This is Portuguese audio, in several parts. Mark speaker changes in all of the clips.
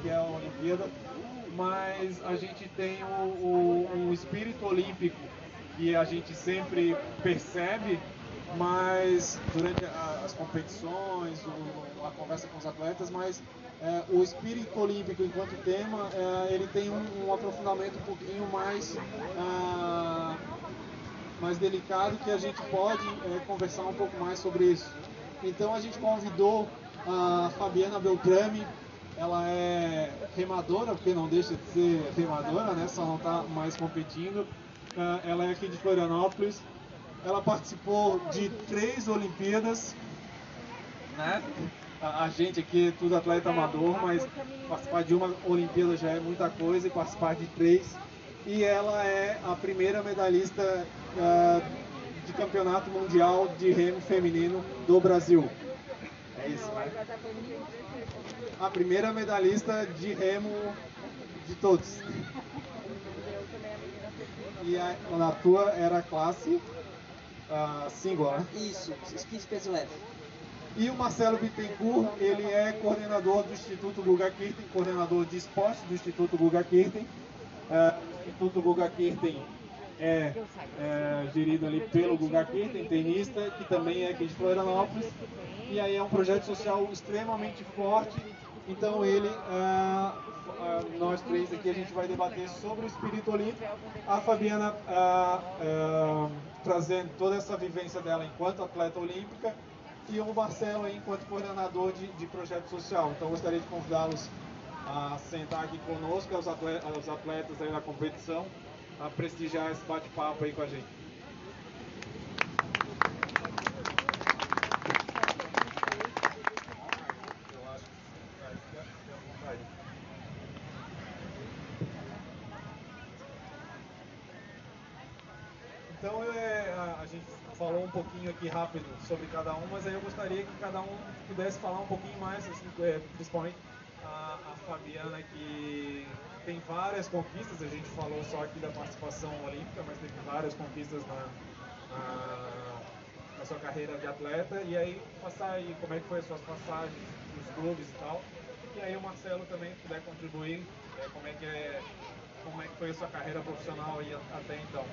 Speaker 1: que é a Olimpíada, mas a gente tem o espírito olímpico que a gente sempre percebe, mas durante as competições, a conversa com os atletas, mas o espírito olímpico enquanto tema, ele tem um aprofundamento um pouquinho mais delicado, que a gente pode conversar um pouco mais sobre isso. Então a gente convidou a Fabiana Beltrame. Ela é remadora, porque não deixa de ser remadora, né? Só não está mais competindo. Ela é aqui de Florianópolis. Ela participou de 3 Olimpíadas, né? A gente aqui é tudo atleta amador, mas participar de uma Olimpíada já é muita coisa, e participar de 3. E ela é a primeira medalhista de campeonato mundial de remo feminino do Brasil. É isso, né? A primeira medalhista de remo de todos. E a tua era a classe single, né?
Speaker 2: Isso, esqui peso leve.
Speaker 1: E o Marcelo Bittencourt, ele é coordenador do Instituto Guga Kirten, coordenador de esporte do Instituto Guga Kirten. O Instituto Guga Kirten é gerido ali pelo Guga Kirten, tenista, que também é aqui de Florianópolis. E aí é um projeto social extremamente forte. Então nós 3 aqui, a gente vai debater sobre o espírito olímpico. A Fabiana trazendo toda essa vivência dela enquanto atleta olímpica, e o Marcelo aí, enquanto coordenador de projeto social. Então gostaria de convidá-los a sentar aqui conosco, os atletas aí da competição, a prestigiar esse bate-papo aí com a gente. Então a gente falou um pouquinho aqui rápido sobre cada um, mas aí eu gostaria que cada um pudesse falar um pouquinho mais, assim, principalmente a Fabiana, que tem várias conquistas. A gente falou só aqui da participação olímpica, mas teve várias conquistas na sua carreira de atleta. E aí passar aí como é que foi as suas passagens nos clubes e tal. E aí o Marcelo também puder contribuir, como é que foi a sua carreira profissional aí até então.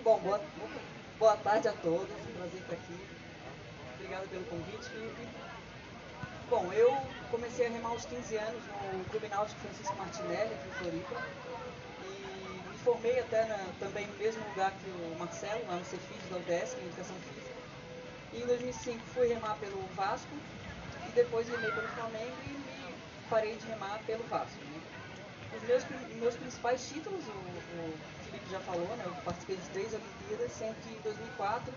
Speaker 2: Bom, boa tarde a todos, prazer estar aqui. Obrigado pelo convite, Felipe. Bom, eu comecei a remar aos 15 anos no Clube Náutico Francisco Martinelli, aqui em Floripa. E me formei até também no mesmo lugar que o Marcelo, lá no Cefid da UDESC, em Educação Física. E em 2005 fui remar pelo Vasco, e depois remei pelo Flamengo e parei de remar pelo Vasco, né? Os meus principais títulos, o Felipe já falou, né? Eu participei de 3 Olimpíadas, sendo que em 2004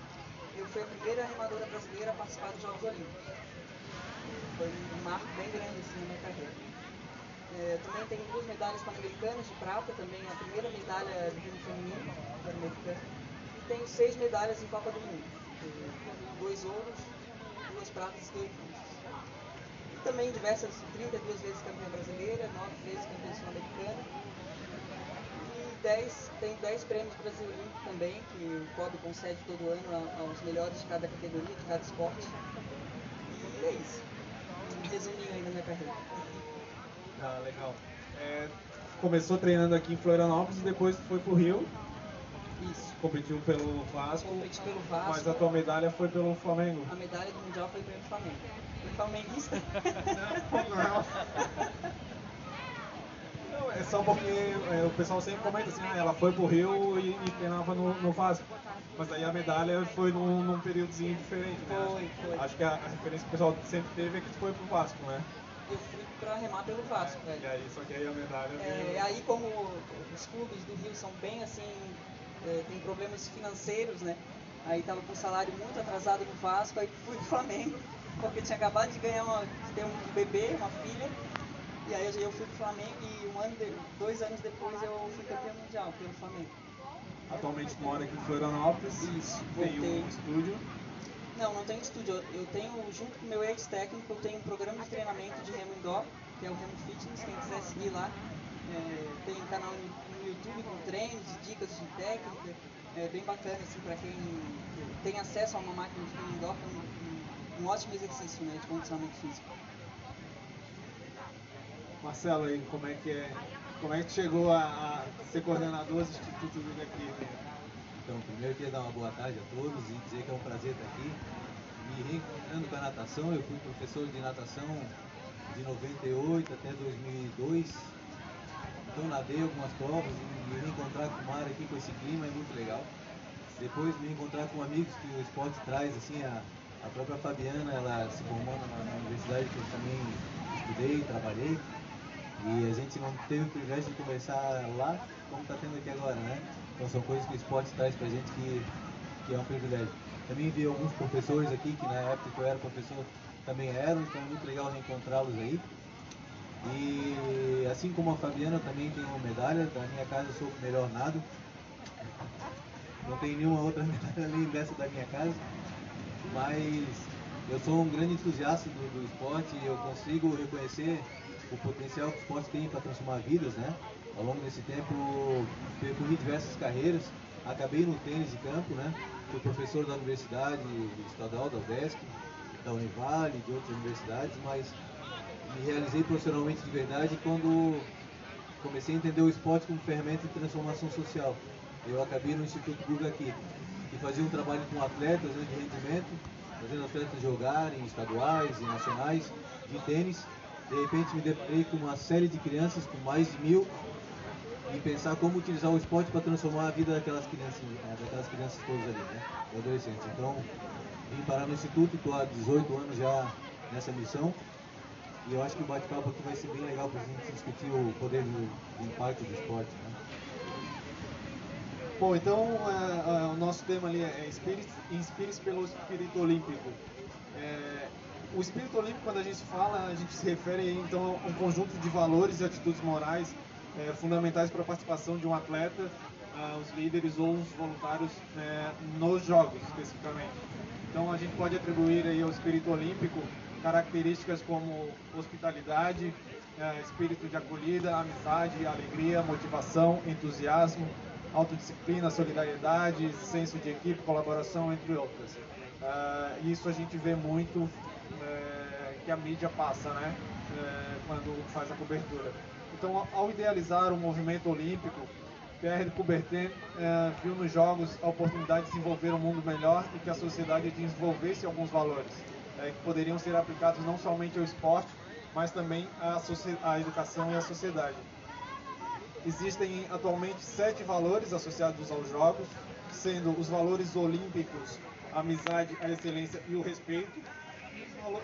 Speaker 2: eu fui a primeira remadora brasileira a participar dos Jogos Olímpicos. Foi um marco bem grande assim, na minha carreira. Também tenho 2 medalhas pan-americanas de prata, também a primeira medalha de remo feminino pan-americana. E tenho 6 medalhas em Copa do Mundo, 2 ouros, 2 pratas e 2 bronzes. Também 32 vezes campeã brasileira, 9 vezes campeã sul-americana. E tem 10 prêmios Brasil Olímpico também, que o COB concede todo ano aos melhores de cada categoria, de cada esporte. E é isso. Um resuminho aí da minha carreira.
Speaker 1: Legal. Começou treinando aqui em Florianópolis e depois foi pro Rio.
Speaker 2: Isso.
Speaker 1: Competiu pelo Vasco.
Speaker 2: Competi pelo Vasco.
Speaker 1: Mas a tua medalha foi pelo Flamengo.
Speaker 2: A medalha do Mundial foi pelo Flamengo. Fui flamenguista?
Speaker 1: Não, é só porque o pessoal sempre comenta assim, ela foi pro Rio e treinava no Vasco. Mas aí a medalha foi num períodozinho diferente, né?
Speaker 2: Foi.
Speaker 1: Acho que a referência que o pessoal sempre teve é que tu foi pro Vasco, né?
Speaker 2: Eu fui pra remar pelo Vasco, velho.
Speaker 1: E aí, só que aí a medalha
Speaker 2: aí como os clubes do Rio são bem assim, tem problemas financeiros, né? Aí tava com o salário muito atrasado no Vasco, aí fui pro Flamengo, porque tinha acabado de ter um bebê, uma filha. E aí eu fui pro Flamengo e 2 anos depois eu fui campeão mundial pelo Flamengo.
Speaker 1: Atualmente tu mora aqui em Florianópolis.
Speaker 2: Isso,
Speaker 1: tem um estúdio.
Speaker 2: Não tenho estúdio. Eu tenho, junto com o meu ex-técnico, eu tenho um programa de treinamento de remo indoor, que é o Remo Fitness, quem quiser seguir lá. Tem um canal no YouTube com treinos e dicas de técnica. É bem bacana, assim, para quem tem acesso a uma máquina de remo indoor, é um ótimo exercício, né, de condicionamento físico.
Speaker 1: Marcelo, aí, como é que chegou a ser coordenador do Instituto Vida aqui?
Speaker 3: Então, primeiro eu queria dar uma boa tarde a todos e dizer que é um prazer estar aqui. Me reencontrando com a natação, eu fui professor de natação de 98 até 2002. Então nadei algumas provas e me reencontrar com o mar aqui, com esse clima, é muito legal. Depois me encontrar com amigos que o esporte traz, assim, a própria Fabiana, ela se formou na universidade que eu também estudei, trabalhei. E a gente não teve o privilégio de conversar lá, como está tendo aqui agora, né? Então são coisas que o esporte traz pra gente que é um privilégio. Também vi alguns professores aqui, que na época que eu era professor também eram, então é muito legal reencontrá-los aí. E assim como a Fabiana, eu também tenho uma medalha, da minha casa eu sou o melhor nado. Não tem nenhuma outra medalha além dessa da minha casa, mas eu sou um grande entusiasta do esporte e eu consigo reconhecer o potencial que o esporte tem para transformar vidas, né? Ao longo desse tempo, percorri diversas carreiras, acabei no tênis de campo, né? Fui professor da Universidade Estadual da UDESC, da Univale, de outras universidades, mas me realizei profissionalmente de verdade quando comecei a entender o esporte como ferramenta de transformação social. Eu acabei no Instituto Guga aqui, que fazia um trabalho com atletas, né, de rendimento, fazendo atletas jogarem em estaduais e nacionais de tênis. De repente me deparei com uma série de crianças, com mais de 1000, e pensar como utilizar o esporte para transformar a vida daquelas crianças todas ali, né, adolescentes. Então, vim parar no Instituto, estou há 18 anos já nessa missão, e eu acho que o bate-papo aqui vai ser bem legal para a gente discutir o poder do impacto do esporte, né?
Speaker 1: Bom, então o nosso tema ali é Inspire-se pelo Espírito Olímpico. O espírito olímpico, quando a gente fala, a gente se refere então a um conjunto de valores e atitudes morais fundamentais para a participação de um atleta, os líderes ou os voluntários nos jogos, especificamente. Então a gente pode atribuir aí ao espírito olímpico características como hospitalidade, espírito de acolhida, amizade, alegria, motivação, entusiasmo, autodisciplina, solidariedade, senso de equipe, colaboração, entre outras. Isso a gente vê muito que a mídia passa, né? Quando faz a cobertura. Então, ao idealizar o movimento olímpico, Pierre de Coubertin viu nos jogos a oportunidade de desenvolver um mundo melhor e que a sociedade desenvolvesse alguns valores que poderiam ser aplicados não somente ao esporte, mas também à educação e à sociedade. Existem atualmente 7 valores associados aos jogos, sendo os valores olímpicos, a amizade, a excelência e o respeito,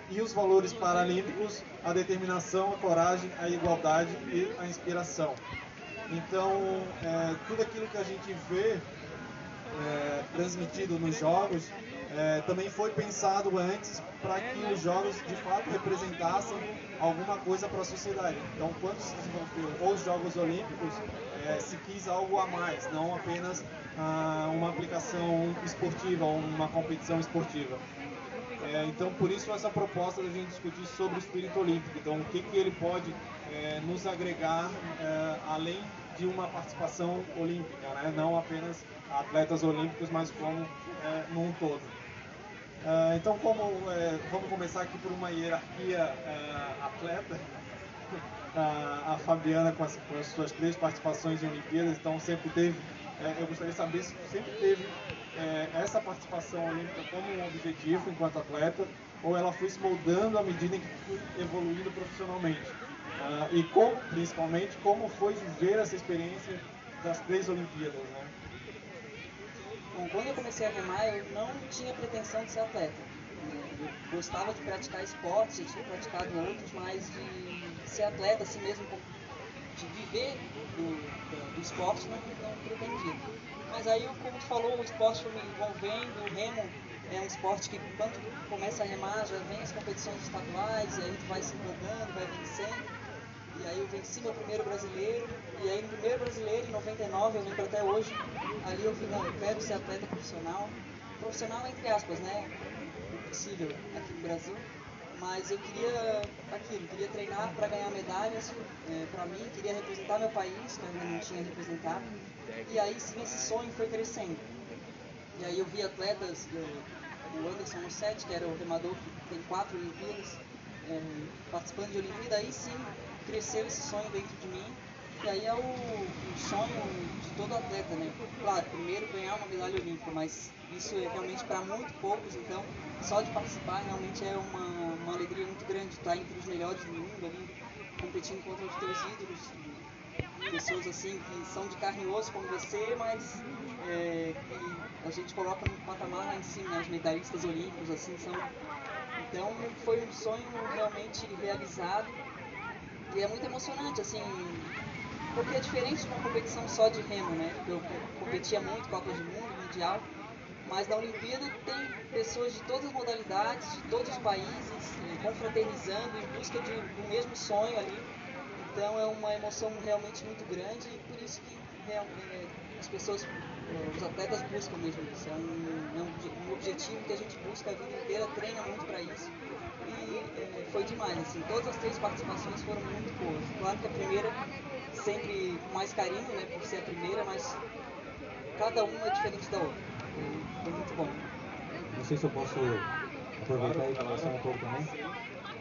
Speaker 1: e os valores paralímpicos, a determinação, a coragem, a igualdade e a inspiração. Então, tudo aquilo que a gente vê transmitido nos jogos também foi pensado antes para que os jogos de fato representassem alguma coisa para a sociedade. Então, quando se desenvolveu os Jogos Olímpicos, se quis algo a mais, não apenas uma aplicação esportiva, uma competição esportiva. Então, por isso essa proposta da gente discutir sobre o espírito olímpico. Então, o que ele pode nos agregar além de uma participação olímpica, né? Não apenas atletas olímpicos, mas como num todo. Então, vamos começar aqui por uma hierarquia atleta. A Fabiana, com as suas 3 participações em Olimpíadas, então sempre teve, eu gostaria de saber se sempre teve essa participação olímpica como um objetivo enquanto atleta, ou ela foi se moldando à medida em que foi evoluindo profissionalmente. E principalmente, como foi viver essa experiência das 3 Olimpíadas, né?
Speaker 2: Bom, quando eu comecei a remar, eu não tinha pretensão de ser atleta. Eu gostava de praticar esportes, eu tinha praticado outros, mas de ser atleta, assim mesmo, de viver do esporte, não pretendia. Mas aí, como tu falou, o esporte foi me envolvendo, o remo é um esporte que, quando começa a remar, já vem as competições estaduais, e aí tu vai se empolgando, vai vencendo. E aí eu venci meu primeiro brasileiro, e aí no primeiro brasileiro, em 99, eu lembro até hoje, ali eu falei, não, eu quero ser atleta profissional. Profissional entre aspas, né? Possível aqui no Brasil. Mas eu queria queria treinar para ganhar medalhas para mim, queria representar meu país, que eu ainda não tinha representado. E aí sim, esse sonho foi crescendo. E aí eu vi atletas, o Anderson Mussetti, que era o remador que tem 4 Olimpíadas, participando de Olimpíada, aí sim cresceu esse sonho dentro de mim. E aí é o sonho de todo atleta, né? Claro, primeiro ganhar uma medalha olímpica, mas isso é realmente para muito poucos, então só de participar realmente é uma alegria muito grande, estar entre os melhores do mundo ali, competindo contra os teus ídolos, pessoas assim que são de carne e osso como você, mas que a gente coloca no patamar lá em cima, né? Os medalhistas olímpicos assim são. Então foi um sonho realmente realizado e é muito emocionante, assim, porque é diferente de uma competição só de remo, né? Eu competia muito, Copas do Mundo, Mundial, mas na Olimpíada tem pessoas de todas as modalidades, de todos os países, confraternizando em busca do mesmo sonho ali. Então é uma emoção realmente muito grande e por isso que as pessoas, os atletas buscam mesmo isso. É um objetivo que a gente busca a vida inteira, treina muito para isso. E foi demais, assim, todas as 3 participações foram muito boas. Claro que a primeira sempre com mais carinho, né, por ser a primeira, mas cada uma é diferente da outra. Foi muito bom.
Speaker 3: Não sei se eu posso aproveitar e conversar um pouco também.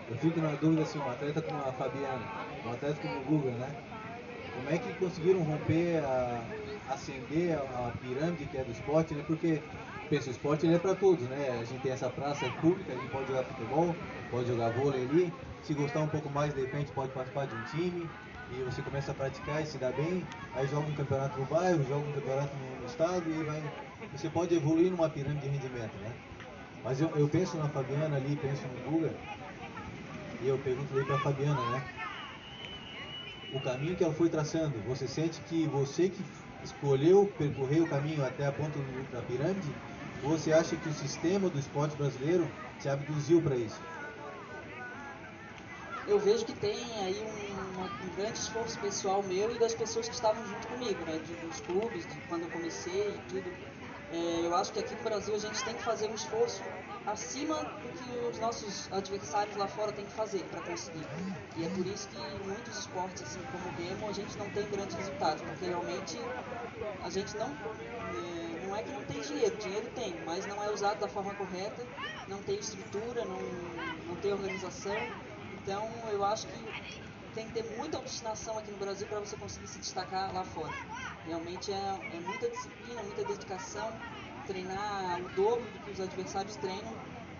Speaker 3: Eu fico na dúvida se um atleta como a Fabiana, um atleta como o Guga, né? Como é que conseguiram romper, ascender a pirâmide que é do esporte, né? Porque, pensa, o esporte ele é para todos, né? A gente tem essa praça pública, a gente pode jogar futebol, pode jogar vôlei ali. Se gostar um pouco mais, de repente pode participar de um time e você começa a praticar e se dá bem. Aí joga um campeonato no bairro, joga um campeonato no estado e você pode evoluir numa pirâmide de rendimento, né? Mas eu penso na Fabiana ali, penso no Guga, e eu pergunto aí para a Fabiana, né? O caminho que ela foi traçando, você sente que você que escolheu percorrer o caminho até a ponta da pirâmide, ou você acha que o sistema do esporte brasileiro te abduziu para isso?
Speaker 2: Eu vejo que tem aí um grande esforço pessoal meu e das pessoas que estavam junto comigo, né? Dos clubes, de quando eu comecei e tudo. Eu acho que aqui no Brasil a gente tem que fazer um esforço acima do que os nossos adversários lá fora têm que fazer para conseguir. E é por isso que em muitos esportes, assim como o remo, a gente não tem grandes resultados, porque realmente a gente não é que não tem dinheiro tem, mas não é usado da forma correta, não tem estrutura, não tem organização. Então eu acho que tem que ter muita obstinação aqui no Brasil para você conseguir se destacar lá fora. Realmente é muita disciplina, muita dedicação, treinar o dobro do que os adversários treinam,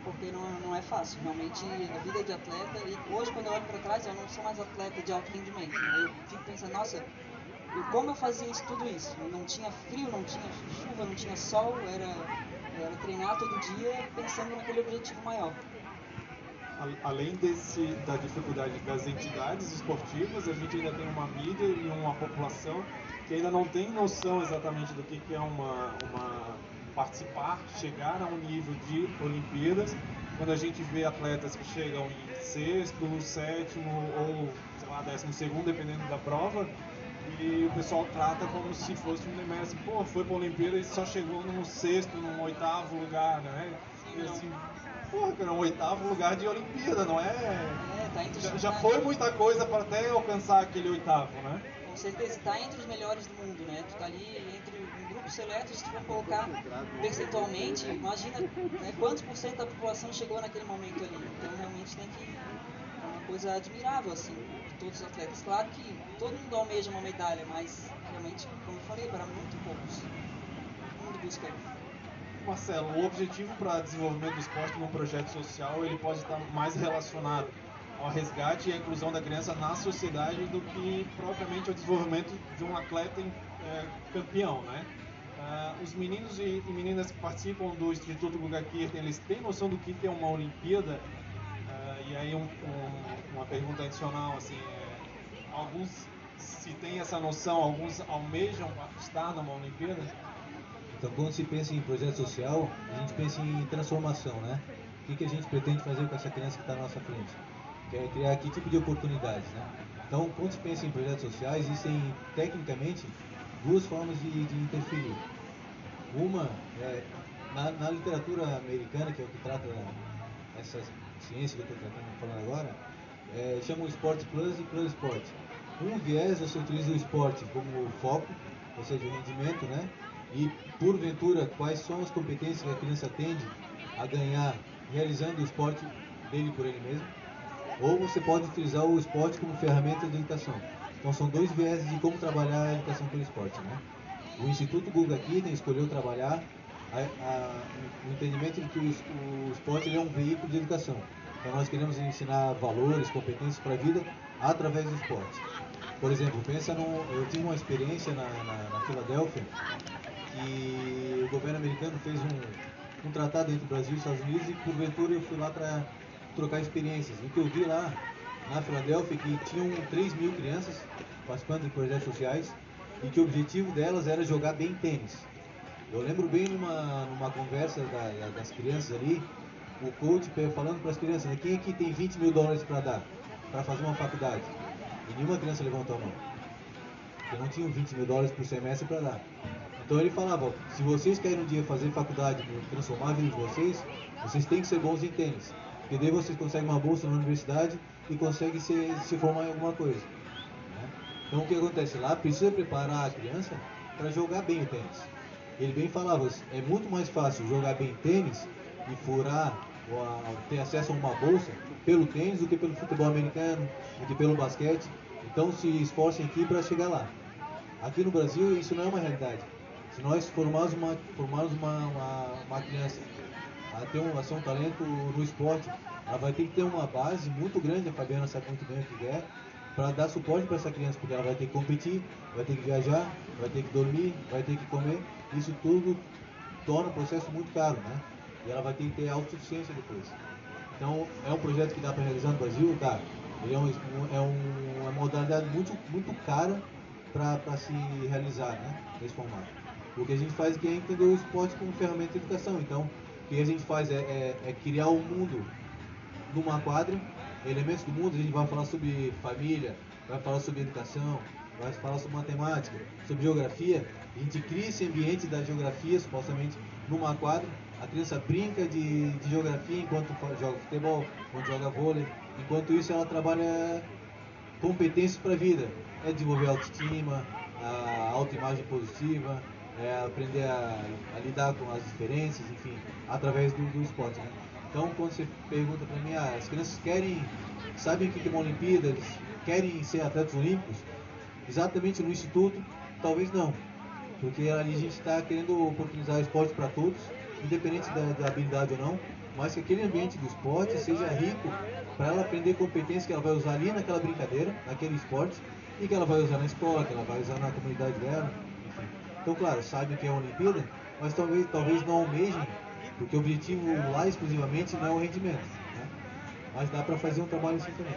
Speaker 2: porque não é fácil. Realmente a vida de atleta, e hoje quando eu olho para trás eu não sou mais atleta de alto rendimento, né? Eu fico pensando, nossa, como eu fazia tudo isso? Não tinha frio, não tinha chuva, não tinha sol, era treinar todo dia pensando naquele objetivo maior.
Speaker 1: Além da dificuldade das entidades esportivas, a gente ainda tem uma mídia e uma população que ainda não tem noção exatamente do que é uma participar, chegar a um nível de Olimpíadas. Quando a gente vê atletas que chegam em 6º, 7º ou, sei lá, 12º, dependendo da prova, e o pessoal trata como se fosse um Nemesio, pô, foi para a Olimpíada e só chegou no 6º, no 8º lugar, né? E assim, porra, cara, um 8º lugar de Olimpíada, não é?
Speaker 2: Tá entre
Speaker 1: Já foi muita coisa para até alcançar aquele 8º, né?
Speaker 2: Com certeza, está entre os melhores do mundo, né? Tu tá ali entre um grupo seleto, se tu for colocar percentualmente, imagina, né, quantos por cento da população chegou naquele momento ali. Então realmente tem que. É uma coisa admirável, assim, de todos os atletas. Claro que todo mundo almeja uma medalha, mas realmente, como eu falei, para muito poucos. Todo mundo busca.
Speaker 1: Marcelo, o objetivo para desenvolvimento do esporte num projeto social, ele pode estar mais relacionado ao resgate e à inclusão da criança na sociedade do que propriamente ao desenvolvimento de um atleta campeão, né? Os meninos e meninas que participam do Instituto Guga Kirten, eles têm noção do que é uma Olimpíada? E aí uma pergunta adicional, assim, alguns, se tem essa noção, alguns almejam estar numa Olimpíada?
Speaker 3: Então, quando se pensa em projeto social, a gente pensa em transformação, né? O que a gente pretende fazer com essa criança que está na nossa frente? Quer criar que tipo de oportunidades, né? Então, quando se pensa em projetos sociais, existem, tecnicamente, 2 formas de interferir. Uma, na literatura americana, que é o que trata essa ciência que eu estou falando agora, chama o Sport Plus e Plus Sport. Um viés, você utiliza o esporte como foco, ou seja, o rendimento, né? E, porventura, quais são as competências que a criança tende a ganhar realizando o esporte dele por ele mesmo. ou você pode utilizar o esporte como ferramenta de educação. Então são dois viés de como trabalhar a educação pelo esporte, né? O Instituto Guga Kidden escolheu trabalhar o entendimento de que o esporte ele é um veículo de educação. Então nós queremos ensinar valores, competências para a vida através do esporte. Por exemplo, eu tive uma experiência na Filadélfia, que o governo americano fez um tratado entre o Brasil e os Estados Unidos, e porventura eu fui lá para trocar experiências. O que eu vi lá na Filadélfia é que tinham 3 mil crianças participando de projetos sociais, e que o objetivo delas era jogar bem tênis. Eu lembro bem numa conversa das crianças ali, o coach falando para as crianças, né, quem aqui tem 20 mil dólares para dar, para fazer uma faculdade? E nenhuma criança levantou a mão, porque não tinham 20 mil dólares por semestre para dar. Então ele falava, se vocês querem um dia fazer faculdade, transformar a vida de vocês têm que ser bons em tênis, porque daí vocês conseguem uma bolsa na universidade e conseguem se formar em alguma coisa. Né? Então o que acontece lá? Precisa preparar a criança para jogar bem o tênis. Ele bem falava, é muito mais fácil jogar bem tênis e furar ou ter acesso a uma bolsa pelo tênis do que pelo futebol americano, do que pelo basquete. Então se esforcem aqui para chegar lá. Aqui no Brasil isso não é uma realidade. Se nós formarmos uma criança a ser um talento no esporte, ela vai ter que ter uma base muito grande, a Fabiana sabe muito bem o que é, para dar suporte para essa criança, porque ela vai ter que competir, vai ter que viajar, vai ter que dormir, vai ter que comer. Isso tudo torna o processo muito caro, né? E ela vai ter que ter autossuficiência depois. Então, é um projeto que dá para realizar no Brasil? Tá. Ele é uma modalidade muito cara para se realizar, né? Nesse formato. O que a gente faz aqui é entender o esporte como ferramenta de educação. Então, o que a gente faz é criar um mundo numa quadra, elementos do mundo. A gente vai falar sobre família, vai falar sobre educação, vai falar sobre matemática, sobre geografia. A gente cria esse ambiente da geografia, supostamente, numa quadra. A criança brinca de geografia enquanto joga futebol, enquanto joga vôlei. Enquanto isso, ela trabalha competências para a vida. É desenvolver a autoestima, a autoimagem positiva, aprender a lidar com as diferenças, enfim, através do esporte. Né? Então, quando você pergunta para mim, as crianças sabem o que é uma Olimpíada, eles querem ser atletas olímpicos? Exatamente no Instituto, talvez não. Porque ali a gente está querendo oportunizar esporte para todos, independente da habilidade ou não, mas que aquele ambiente do esporte seja rico para ela aprender competências que ela vai usar ali naquela brincadeira, naquele esporte, e que ela vai usar na escola, que ela vai usar na comunidade dela, enfim. Então, claro, sabem que é uma Olimpíada, mas talvez não almejem, porque o objetivo lá exclusivamente não é o rendimento, né? Mas dá para fazer um trabalho assim também.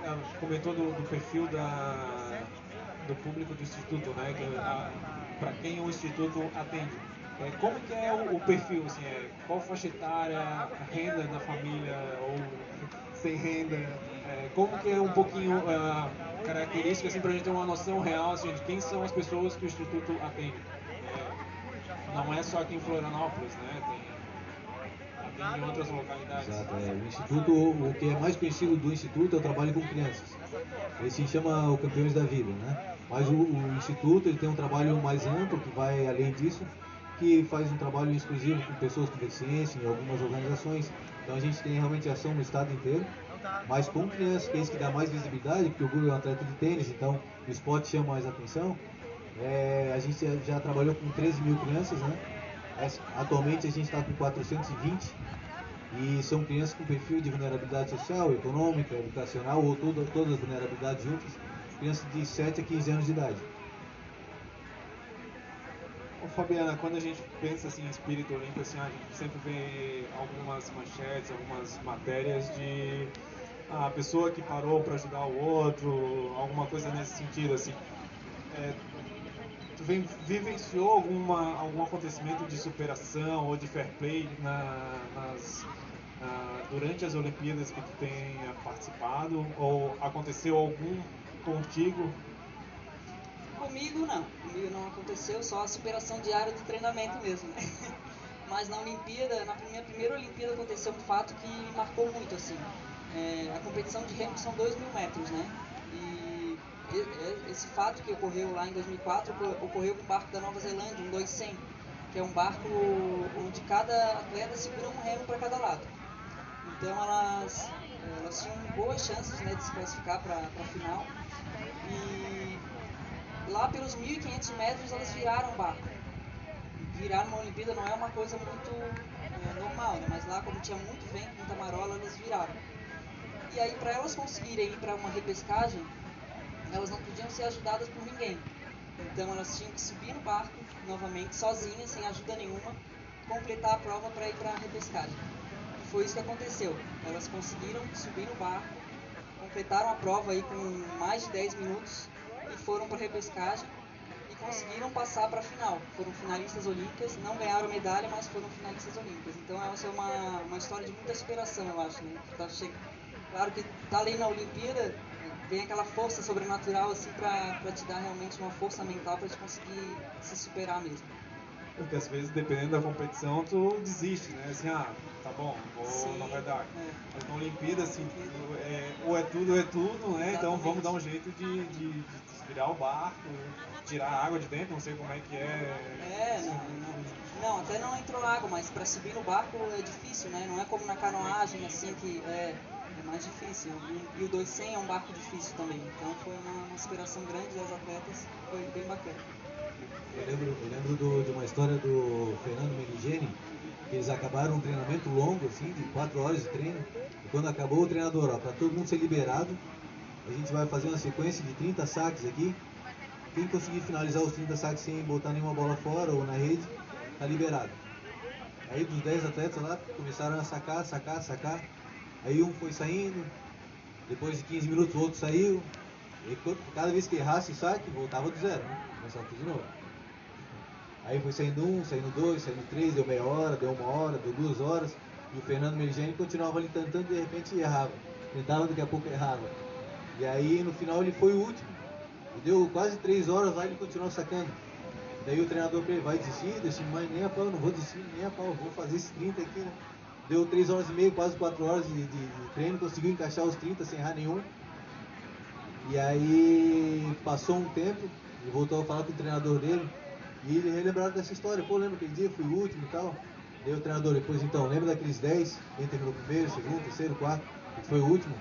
Speaker 1: Ela comentou do perfil do público do Instituto, né? Para quem o Instituto atende. Como que é o perfil? Assim, qual faixa etária, a renda da família ou sem renda? Como que é um pouquinho a característica, assim, para a gente ter uma noção real assim, de quem são as pessoas que o Instituto atende? Não é só aqui em Florianópolis, né? Atende em outras localidades.
Speaker 3: Exato. O Instituto, o que é mais conhecido do Instituto é o trabalho com crianças. Ele se chama o Campeões da Vida, né? Mas o Instituto ele tem um trabalho mais amplo, que vai além disso, que faz um trabalho exclusivo com pessoas com deficiência em algumas organizações. Então a gente tem realmente ação no estado inteiro, mas com crianças, que é isso que dá mais visibilidade, porque o Guga é um atleta de tênis, então o esporte chama mais atenção. A gente já trabalhou com 13 mil crianças, né? Atualmente a gente está com 420, e são crianças com perfil de vulnerabilidade social, econômica, educacional, ou todas as vulnerabilidades juntas, crianças de 7 a 15 anos de idade.
Speaker 1: Fabiana, quando a gente pensa assim, em espírito olímpico, assim, a gente sempre vê algumas manchetes, algumas matérias de a pessoa que parou para ajudar o outro, alguma coisa nesse sentido, assim. Tu vivenciou algum acontecimento de superação ou de fair play durante as Olimpíadas que tu tenha participado? Ou aconteceu algum contigo?
Speaker 2: Comigo não aconteceu, só a superação diária do treinamento mesmo, né? Mas na Olimpíada, na minha primeira Olimpíada aconteceu um fato que me marcou muito, assim. A competição de remo são 2.000 metros, né? E esse fato que ocorreu lá em 2004 ocorreu com o barco da Nova Zelândia, um 200, que é um barco onde cada atleta segura um remo para cada lado. Então elas elas tinham boas chances, né, de se classificar para a final. E lá pelos 1.500 metros elas viraram o barco. Virar numa Olimpíada não é uma coisa muito normal, né? Mas lá, como tinha muito vento, muita marola, elas viraram. E aí, para elas conseguirem ir para uma repescagem, elas não podiam ser ajudadas por ninguém. Então elas tinham que subir no barco novamente, sozinhas, sem ajuda nenhuma, completar a prova para ir para a repescagem. E foi isso que aconteceu. Elas conseguiram subir no barco, completaram a prova aí com mais de 10 minutos e foram para a repescagem e conseguiram passar para a final. Foram finalistas olímpicas, não ganharam medalha, mas foram finalistas olímpicas. Então essa é uma história de muita superação, eu acho, né? Claro que tá ali na Olimpíada, vem aquela força sobrenatural assim para te dar realmente uma força mental para te conseguir se superar mesmo.
Speaker 1: Porque às vezes, dependendo da competição, tu desiste, né? Assim, tá bom,
Speaker 2: Sim,
Speaker 1: não vai dar.
Speaker 2: é.
Speaker 1: Mas na Olimpíada, assim, ou é tudo, né?
Speaker 2: Exatamente.
Speaker 1: Então vamos dar um jeito de virar o barco, tirar a água de dentro, não sei como é que é.
Speaker 2: Não, até não entrou água, mas para subir no barco é difícil, né? Não é como na canoagem, assim, que é mais difícil. E o 200 é um barco difícil também. Então foi uma inspiração grande das atletas, foi bem bacana.
Speaker 3: Eu lembro de uma história do Fernando Meligeni, que eles acabaram um treinamento longo, assim, de 4 horas de treino, e quando acabou o treinador, para todo mundo ser liberado, a gente vai fazer uma sequência de 30 saques aqui. Quem conseguir finalizar os 30 saques sem botar nenhuma bola fora ou na rede, tá liberado. Aí dos 10 atletas lá, começaram a sacar. Aí um foi saindo, depois de 15 minutos o outro saiu, e cada vez que errasse o saque, voltava do zero, né? Começava tudo de novo. Aí foi saindo um, saindo dois, saindo três, deu meia hora, deu 1 hora, deu 2 horas, e o Fernando Meligeni continuava ali tentando, de repente errava. Tentava, daqui a pouco errava. E aí no final ele foi o último. E deu quase 3 horas lá e ele continuou sacando. Daí o treinador falou, vai desistir? Disse, mas nem a pau, não vou desistir, nem a pau, vou fazer esses 30 aqui, né? Deu 3 horas e meia, quase 4 horas de treino, conseguiu encaixar os 30 sem errar nenhum. E aí passou um tempo, ele voltou a falar com o treinador dele, e ele relembraram dessa história, pô, lembra aquele dia, fui o último e tal. Daí o treinador, depois então, lembra daqueles 10, quem terminou primeiro, segundo, terceiro, quarto, que foi o último?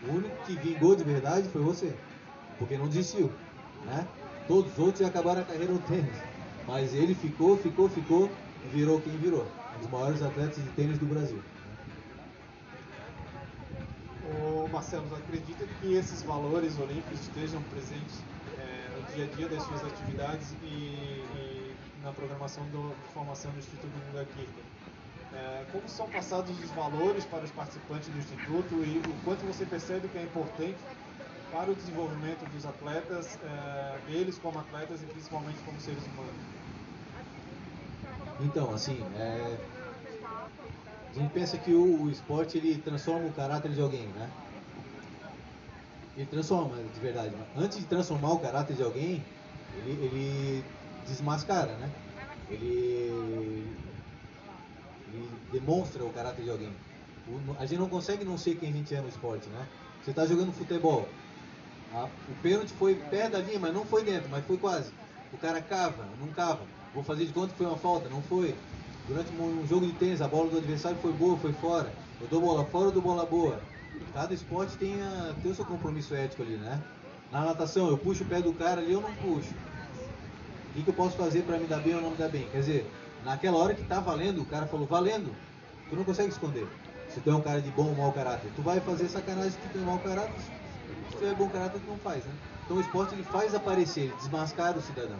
Speaker 3: O único que vingou de verdade foi você, porque não desistiu, né? Todos os outros já acabaram a carreira no tênis, mas ele ficou e virou quem virou, um dos maiores atletas de tênis do Brasil.
Speaker 1: Ô Marcelo, acredita que esses valores olímpicos estejam presentes no dia a dia das suas atividades e na programação de formação do Instituto Guga Kirten? Como são passados os valores para os participantes do Instituto e o quanto você percebe que é importante para o desenvolvimento dos atletas, deles como atletas e principalmente como seres humanos?
Speaker 3: Então, assim, a gente pensa que o esporte ele transforma o caráter de alguém, né? Ele transforma, de verdade. Mas antes de transformar o caráter de alguém, ele desmascara, né? Ele demonstra o caráter de alguém. A gente não consegue não ser quem a gente é no esporte, né? Você está jogando futebol, o pênalti foi perto da linha, mas não foi dentro, mas foi quase. O cara cava, não cava. Vou fazer de conta que foi uma falta, não foi. Durante um jogo de tênis, a bola do adversário foi boa, foi fora. Eu dou bola fora, eu dou bola boa. Cada esporte tem o seu compromisso ético ali, né? Na natação, eu puxo o pé do cara ali, eu não puxo. O que eu posso fazer para me dar bem ou não me dar bem? Quer dizer, naquela hora que tá valendo, o cara falou valendo, tu não consegue esconder. Se tu é um cara de bom ou mau caráter, tu vai fazer sacanagem se tu tem mau caráter. Se tu é bom caráter, tu não faz, né? Então o esporte ele faz aparecer, ele desmascara o cidadão.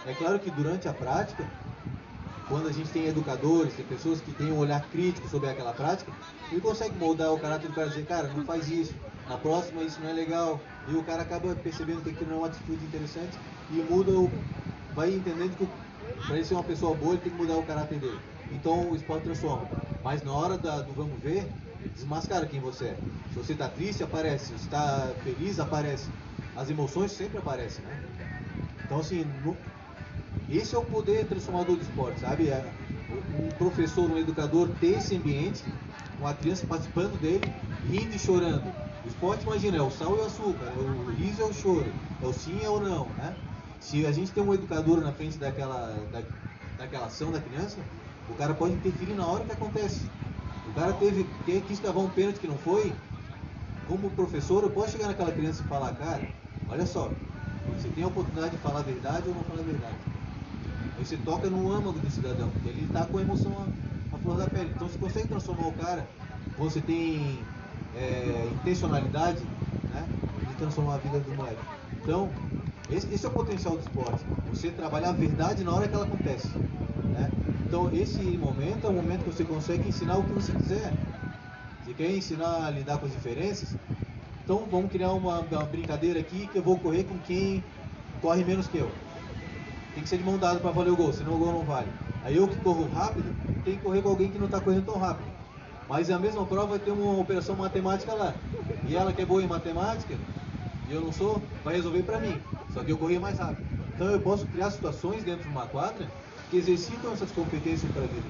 Speaker 3: É claro que durante a prática, quando a gente tem educadores, tem pessoas que têm um olhar crítico sobre aquela prática, ele consegue moldar o caráter do cara e dizer, cara, não faz isso, na próxima isso não é legal, e o cara acaba percebendo que aquilo não é uma atitude interessante e vai entendendo que para ele ser uma pessoa boa, ele tem que mudar o caráter dele. Então o esporte transforma. Mas na hora do vamos ver, desmascara quem você é. Se você está triste, aparece. Se você está feliz, aparece. As emoções sempre aparecem, né? Então assim, esse é o poder transformador do esporte, sabe? Um professor, um educador ter esse ambiente, uma criança participando dele, rindo e chorando. O esporte, imagina, é o sal e o açúcar, é o riso e o choro, é o sim e o não, né? Se a gente tem um educador na frente daquela ação da criança, o cara pode interferir na hora que acontece. O cara quis cavar um pênalti que não foi, como professor, eu posso chegar naquela criança e falar, cara, olha só, você tem a oportunidade de falar a verdade ou não falar a verdade. Aí você toca no âmago do cidadão, ele está com a emoção à flor da pele. Então você consegue transformar o cara, você tem intencionalidade, né, de transformar a vida do moleque. Então, esse é o potencial do esporte. Você trabalhar a verdade na hora que ela acontece, né? Então esse momento é o momento que você consegue ensinar o que você quiser. Você quer ensinar a lidar com as diferenças? Então vamos criar uma brincadeira aqui que eu vou correr com quem corre menos que eu. Tem que ser de mão dada para valer o gol, senão o gol não vale. Aí eu que corro rápido, tenho que correr com alguém que não está correndo tão rápido. Mas a mesma prova vai ter uma operação matemática lá. E ela que é boa em matemática, e eu não sou, vai resolver para mim. Só que eu corria mais rápido. Então eu posso criar situações dentro de uma quadra que exercitam essas competências para a vida.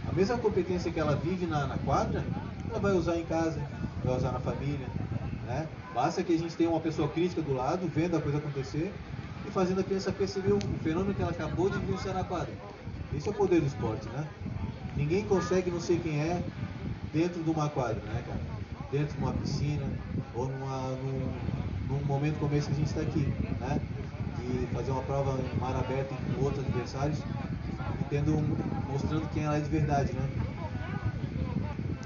Speaker 3: A mesma competência que ela vive na quadra, ela vai usar em casa, vai usar na família, né? Basta que a gente tenha uma pessoa crítica do lado, vendo a coisa acontecer e fazendo a criança perceber o fenômeno que ela acabou de vivenciar na quadra. Esse é o poder do esporte, né? Ninguém consegue não ser quem é dentro de uma quadra, né, cara? Dentro de uma piscina ou num momento como esse que a gente está aqui, né? De fazer uma prova em mar aberto com outros adversários e mostrando quem ela é de verdade, né?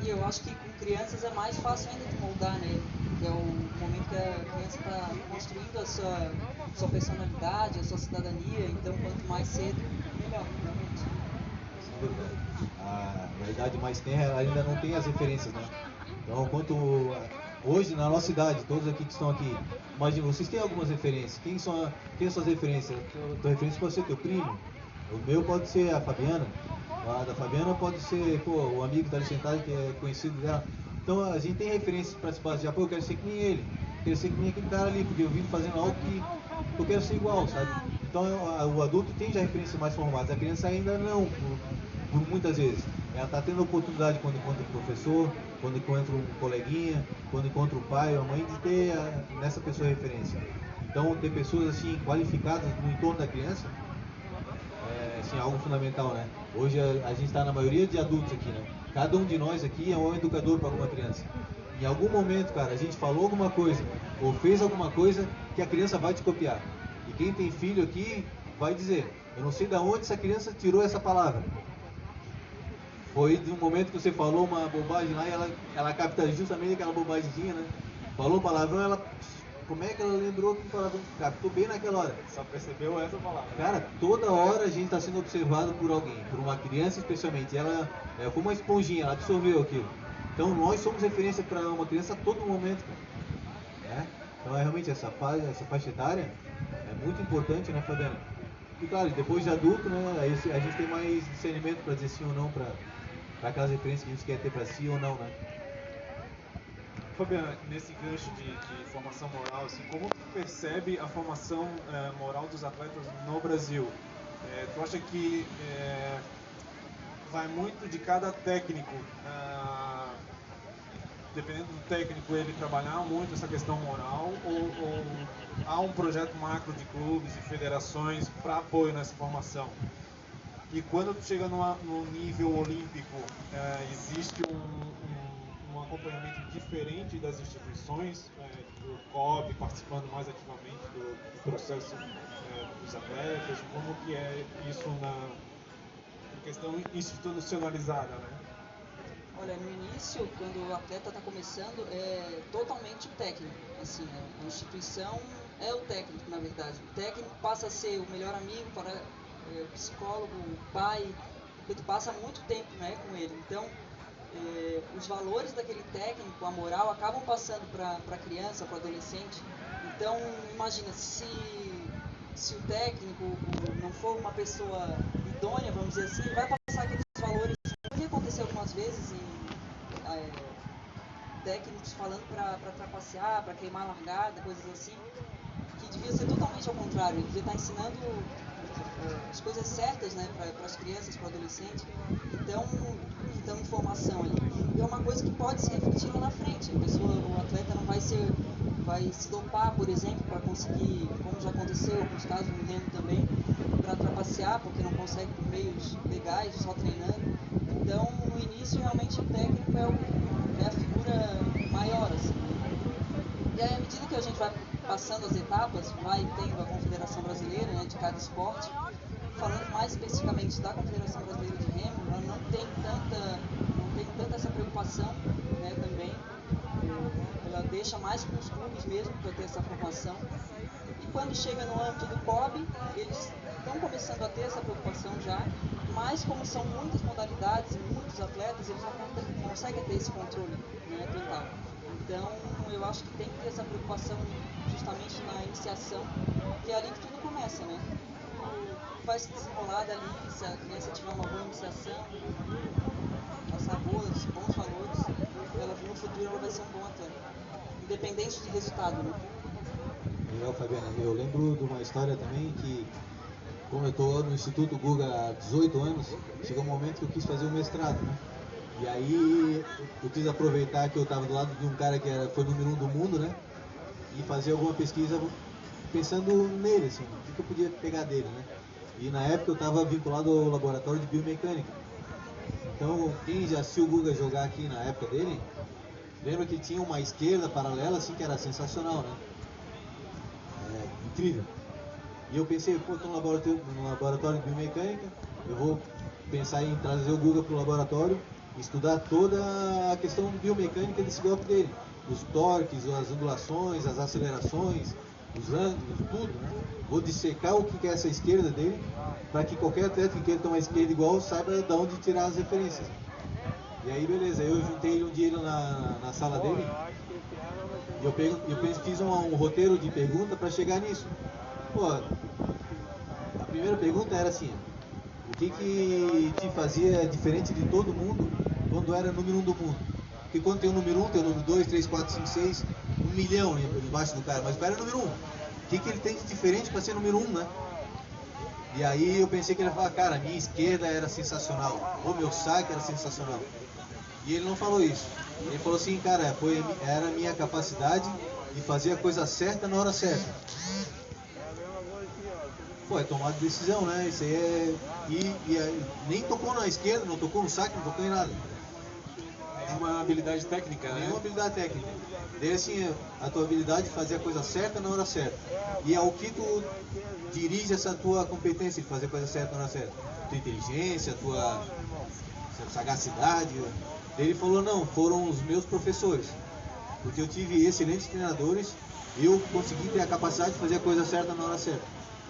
Speaker 2: E eu acho que com crianças é mais fácil ainda de moldar, né? Que é o momento que a criança está construindo a sua personalidade, a sua cidadania. Então, quanto mais cedo, melhor, realmente.
Speaker 3: A idade mais tenra, ela ainda não tem as referências, né? Então, hoje na nossa idade, todos aqui que estão aqui, imagina, vocês têm algumas referências. Quem são suas referências? Tua referência pode ser teu primo, o meu pode ser a Fabiana, a da Fabiana pode ser, o amigo que está ali sentado, que é conhecido dela. Então a gente tem referências para se basear, eu quero ser que nem ele, quero ser que nem aquele cara ali, porque eu vim fazendo algo que eu quero ser igual, sabe? Então o adulto tem já referências mais formadas, a criança ainda não, por muitas vezes. Ela está tendo a oportunidade quando encontra um professor, quando encontra um coleguinha, quando encontra o pai ou a mãe, de ter nessa pessoa referência. Então ter pessoas assim qualificadas no entorno da criança é assim, algo fundamental, né? Hoje a gente está na maioria de adultos aqui, né? Cada um de nós aqui é um educador para alguma criança. Em algum momento, cara, a gente falou alguma coisa ou fez alguma coisa que a criança vai te copiar. E quem tem filho aqui vai dizer, eu não sei de onde essa criança tirou essa palavra. Foi de um momento que você falou uma bobagem lá e ela capta justamente aquela bobagemzinha, né? Falou palavrão, como é que ela lembrou que palavrão captou bem naquela hora?
Speaker 1: Só percebeu essa palavra.
Speaker 3: Cara, toda hora a gente está sendo observado por alguém, por uma criança especialmente. Ela é como uma esponjinha, ela absorveu aquilo. Então nós somos referência para uma criança a todo momento, cara. Né? Então realmente essa faixa etária é muito importante, né, Fabiana? E claro, depois de adulto, né, aí a gente tem mais discernimento para dizer sim ou não para aquelas referências que a gente quer ter para si ou não, né?
Speaker 1: Fabiana, nesse gancho de formação moral, assim, como tu percebe a formação moral dos atletas no Brasil? Tu acha que vai muito de cada técnico, dependendo do técnico, ele trabalhar muito essa questão moral, ou há um projeto macro de clubes e federações para apoio nessa formação? E quando tu chega no nível olímpico, existe um acompanhamento diferente das instituições, do COB participando mais ativamente do processo dos atletas? Como que é isso na questão institucionalizada, né?
Speaker 2: Olha, no início, quando o atleta está começando, é totalmente o técnico. Assim, a instituição é o técnico, na verdade. O técnico passa a ser o melhor amigo para o psicólogo, o pai, porque tu passa muito tempo, né, com ele. Então, os valores daquele técnico, a moral, acabam passando para a criança, para o adolescente. Então, imagina, se o técnico não for uma pessoa idônea, vamos dizer assim, vai passar aqueles valores. O que aconteceu algumas vezes em técnicos falando para trapacear, para queimar largada, coisas assim, que devia ser totalmente ao contrário. Ele devia estar ensinando as coisas certas, né, para as crianças, para o adolescente. Então informação ali. E é uma coisa que pode se refletir lá na frente. O atleta não vai se dopar, por exemplo, para conseguir, como já aconteceu em alguns casos no Remo também, para trapacear, porque não consegue por meios legais, só treinando. Então, no início, realmente o técnico é a figura maior, assim. E aí, à medida que a gente vai passando as etapas, vai tendo a Confederação Brasileira, né, de cada esporte, falando mais especificamente da Confederação Brasileira de Remo, ela não tem tanta essa preocupação, né, também. Ela deixa mais para os clubes mesmo para ter essa formação. E quando chega no âmbito do COB, eles estão começando a ter essa preocupação já, mas como são muitas modalidades e muitos atletas, eles não conseguem ter esse controle, né, total. Então, eu acho que tem que ter essa preocupação justamente na iniciação, que é ali que tudo começa, né? Vai se desenrolar dali, se a criança tiver uma boa iniciação, passar bons valores, ela no futuro ela vai ser um bom atleta, independente de resultado, né?
Speaker 3: Legal, Fabiana. Eu lembro de uma história também que, como eu estou no Instituto Guga há 18 anos, chegou um momento que eu quis fazer um mestrado, né? E aí eu quis aproveitar que eu estava do lado de um cara que foi número 1 do mundo, né? E fazer alguma pesquisa pensando nele, assim, o que eu podia pegar dele, né? E na época eu estava vinculado ao laboratório de biomecânica. Então, quem já assistiu o Guga jogar aqui na época dele, lembra que tinha uma esquerda paralela, assim, que era sensacional, né? Incrível. E eu pensei, pô, estou no laboratório de biomecânica, eu vou pensar em trazer o Guga para o laboratório, estudar toda a questão biomecânica desse golpe dele, os torques, as angulações, as acelerações, os ângulos, tudo, né? Vou dissecar o que é essa esquerda dele, para que qualquer atleta que queira ter uma esquerda igual saiba de onde tirar as referências. E aí, beleza, eu juntei ele um dia na sala dele, e eu fiz um roteiro de pergunta para chegar nisso. Pô, a primeira pergunta era assim: o que te fazia diferente de todo mundo quando era número 1 do mundo? Porque quando tem o número 1, tem o número 2, 3, 4, 5, 6, 1 milhão embaixo do cara, mas o cara é número 1. O que ele tem de diferente para ser número 1, né? E aí eu pensei que ele ia falar, cara, a minha esquerda era sensacional, ou meu saque era sensacional. E ele não falou isso. Ele falou assim, cara, era a minha capacidade de fazer a coisa certa na hora certa. Pô, é tomada de decisão, né? Isso aí é... E nem tocou na esquerda, não tocou no saque, não tocou em nada.
Speaker 4: É uma habilidade técnica, né?
Speaker 3: É uma habilidade técnica. Daí assim, a tua habilidade de fazer a coisa certa na hora certa. E ao que tu dirige essa tua competência de fazer a coisa certa na hora certa. Tua inteligência, tua sagacidade. Ele falou, não, foram os meus professores. Porque eu tive excelentes treinadores, eu consegui ter a capacidade de fazer a coisa certa na hora certa.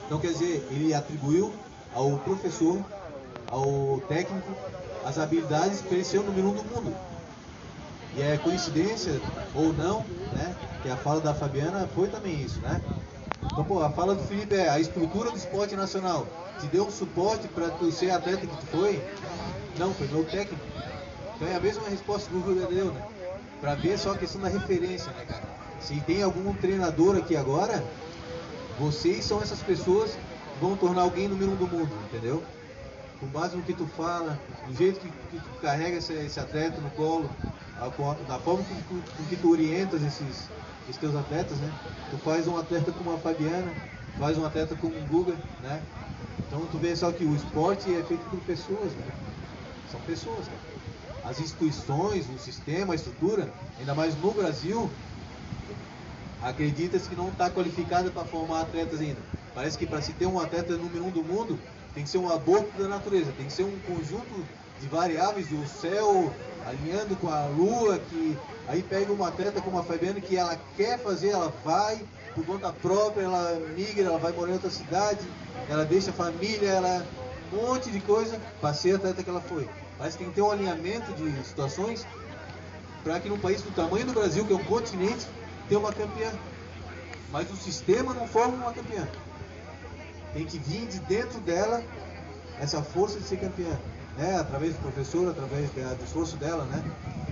Speaker 3: Então, quer dizer, ele atribuiu ao professor, ao técnico, as habilidades para ele ser o número 1 do mundo. E é coincidência, ou não, né, que a fala da Fabiana foi também isso, né? Então, pô, a fala do Felipe é, a estrutura do esporte nacional te deu um suporte para tu ser atleta que tu foi? Não, foi meu técnico. Então é a mesma resposta que o Guga deu, né? Para ver só a questão da referência, né, cara? Se tem algum treinador aqui agora, vocês são essas pessoas que vão tornar alguém número 1 do mundo, entendeu? Com base no que tu fala, no jeito que tu carrega esse atleta no colo, da forma com que tu orientas esses teus atletas, né? Tu faz um atleta como a Fabiana, faz um atleta como o Guga, né? Então tu vê só que o esporte é feito por pessoas, né? São pessoas, cara. As instituições, o sistema, a estrutura, ainda mais no Brasil, acredita-se que não está qualificada para formar atletas ainda. Parece que para se ter um atleta número 1 do mundo, tem que ser um aborto da natureza, tem que ser um conjunto de variáveis do céu alinhando com a lua, que aí pega uma atleta como a Fabiana que ela quer fazer, ela vai por conta própria, ela migra, ela vai morar em outra cidade, ela deixa a família, ela um monte de coisa para ser a atleta que ela foi. Mas tem que ter um alinhamento de situações para que num país do tamanho do Brasil, que é um continente, tenha uma campeã. Mas o sistema não forma uma campeã. Tem que vir de dentro dela essa força de ser campeã, né? Através do professor, através do esforço dela, né?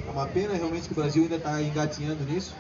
Speaker 3: É uma pena realmente que o Brasil ainda está engatinhando nisso.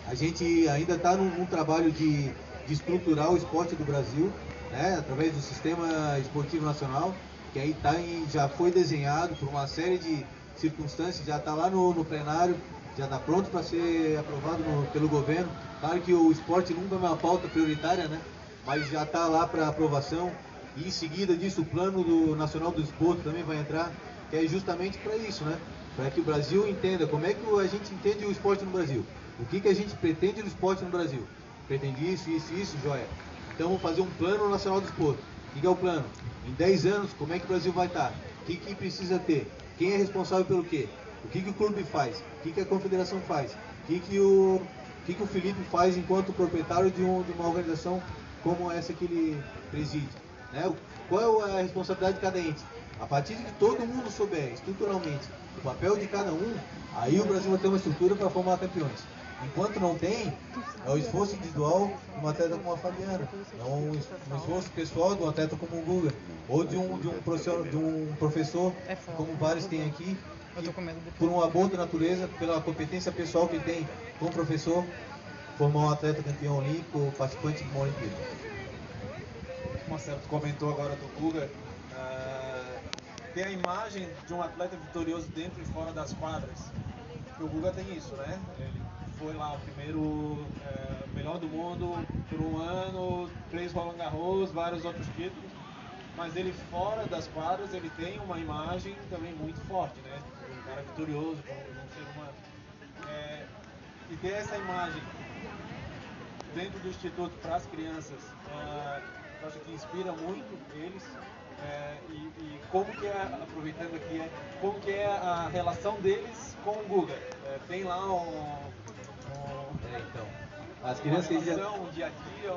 Speaker 3: A gente ainda está num trabalho de estruturar o esporte do Brasil, né? Através do Sistema Esportivo Nacional, que aí já foi desenhado por uma série de circunstâncias, já está lá no plenário, já está pronto para ser aprovado pelo governo. Claro que o esporte nunca é uma pauta prioritária, né? Mas já está lá para aprovação. E em seguida disso o Plano Nacional do Desporto também vai entrar, que é justamente para isso, né? Para que o Brasil entenda como é que a gente entende o esporte no Brasil. O que a gente pretende no esporte no Brasil? Pretende isso, joia. Então vamos fazer um plano nacional do esporte. O que é o plano? Em 10 anos, como é que o Brasil vai estar? O que precisa ter? Quem é responsável pelo quê? O que o clube faz? O que a confederação faz? O que o Felipe faz enquanto proprietário de uma organização como essa que ele preside? Né? Qual é a responsabilidade de cada ente? A partir de que todo mundo souber estruturalmente o papel de cada um, aí o Brasil vai ter uma estrutura para formar campeões. Enquanto não tem, é o esforço individual de uma atleta como a Fabiana, não um esforço pessoal de um atleta como o Guga, ou de um professor, como vários têm aqui, que, por um amor da natureza, pela competência pessoal que ele tem como professor, formar um atleta campeão olímpico, participante de uma Olimpíada.
Speaker 4: O Marcelo comentou agora do Guga, tem a imagem de um atleta vitorioso dentro e fora das quadras. O Guga tem isso, né? Ele foi lá o primeiro melhor do mundo por um ano, 3 Roland Garros, vários outros títulos, mas ele fora das quadras ele tem uma imagem também muito forte, né? Um cara vitorioso, como um ser humano. E ter essa imagem dentro do Instituto para as crianças, eu acho que inspira muito eles. E como que é, aproveitando aqui, como que é a relação deles com o Guga? Tem lá
Speaker 3: então, as crianças
Speaker 4: uma relação, um dia a dia,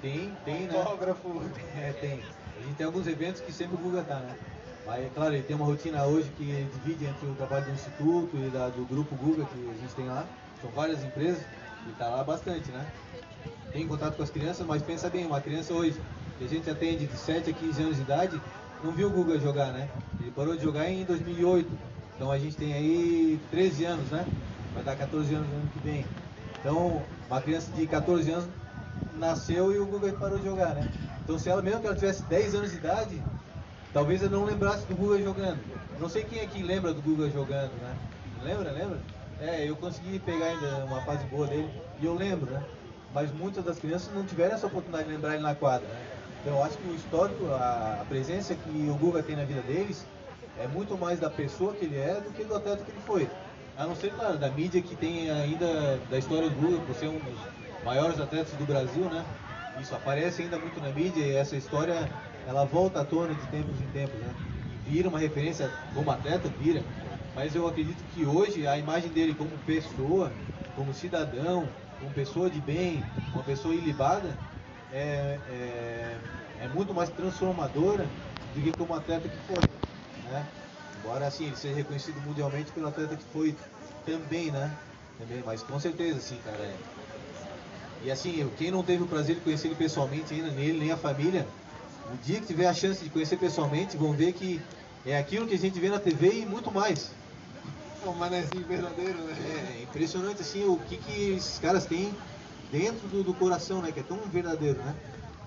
Speaker 3: tem,
Speaker 4: autógrafo.
Speaker 3: Né? Tem. A gente tem alguns eventos que sempre o Guga tá, né? Mas, claro, ele tem uma rotina hoje que divide entre o trabalho do Instituto e do Grupo Guga que a gente tem lá. São várias empresas e tá lá bastante, né? Tem contato com as crianças, mas pensa bem, uma criança hoje que a gente atende de 7 a 15 anos de idade, não viu o Guga jogar, né? Ele parou de jogar em 2008, então a gente tem aí 13 anos, né? Vai dar 14 anos no ano que vem. Então, uma criança de 14 anos nasceu e o Guga parou de jogar, né? Então, se ela mesmo que ela tivesse 10 anos de idade, talvez ela não lembrasse do Guga jogando. Não sei quem aqui lembra do Guga jogando, né? Lembra? Eu consegui pegar ainda uma fase boa dele e eu lembro, né? Mas muitas das crianças não tiveram essa oportunidade de lembrar ele na quadra, né? Então eu acho que o histórico, a presença que o Guga tem na vida deles é muito mais da pessoa que ele é do que do atleta que ele foi. A não ser, claro, da mídia que tem ainda da história do Guga, por ser um dos maiores atletas do Brasil, né? Isso aparece ainda muito na mídia e essa história, ela volta à tona de tempos em tempos, né? E vira uma referência como atleta, vira. Mas eu acredito que hoje a imagem dele como pessoa, como cidadão, como pessoa de bem, uma pessoa ilibada, é muito mais transformadora do que como atleta que foi, né? Embora assim ele seja reconhecido mundialmente pelo atleta que foi também, né? Também, mas com certeza, sim, cara. E assim, quem não teve o prazer de conhecer ele pessoalmente ainda, nele, nem a família, o dia que tiver a chance de conhecer pessoalmente, vão ver que é aquilo que a gente vê na TV e muito mais.
Speaker 4: É um manezinho verdadeiro, né?
Speaker 3: É impressionante assim o que esses caras têm dentro do coração, né? Que é tão verdadeiro, né?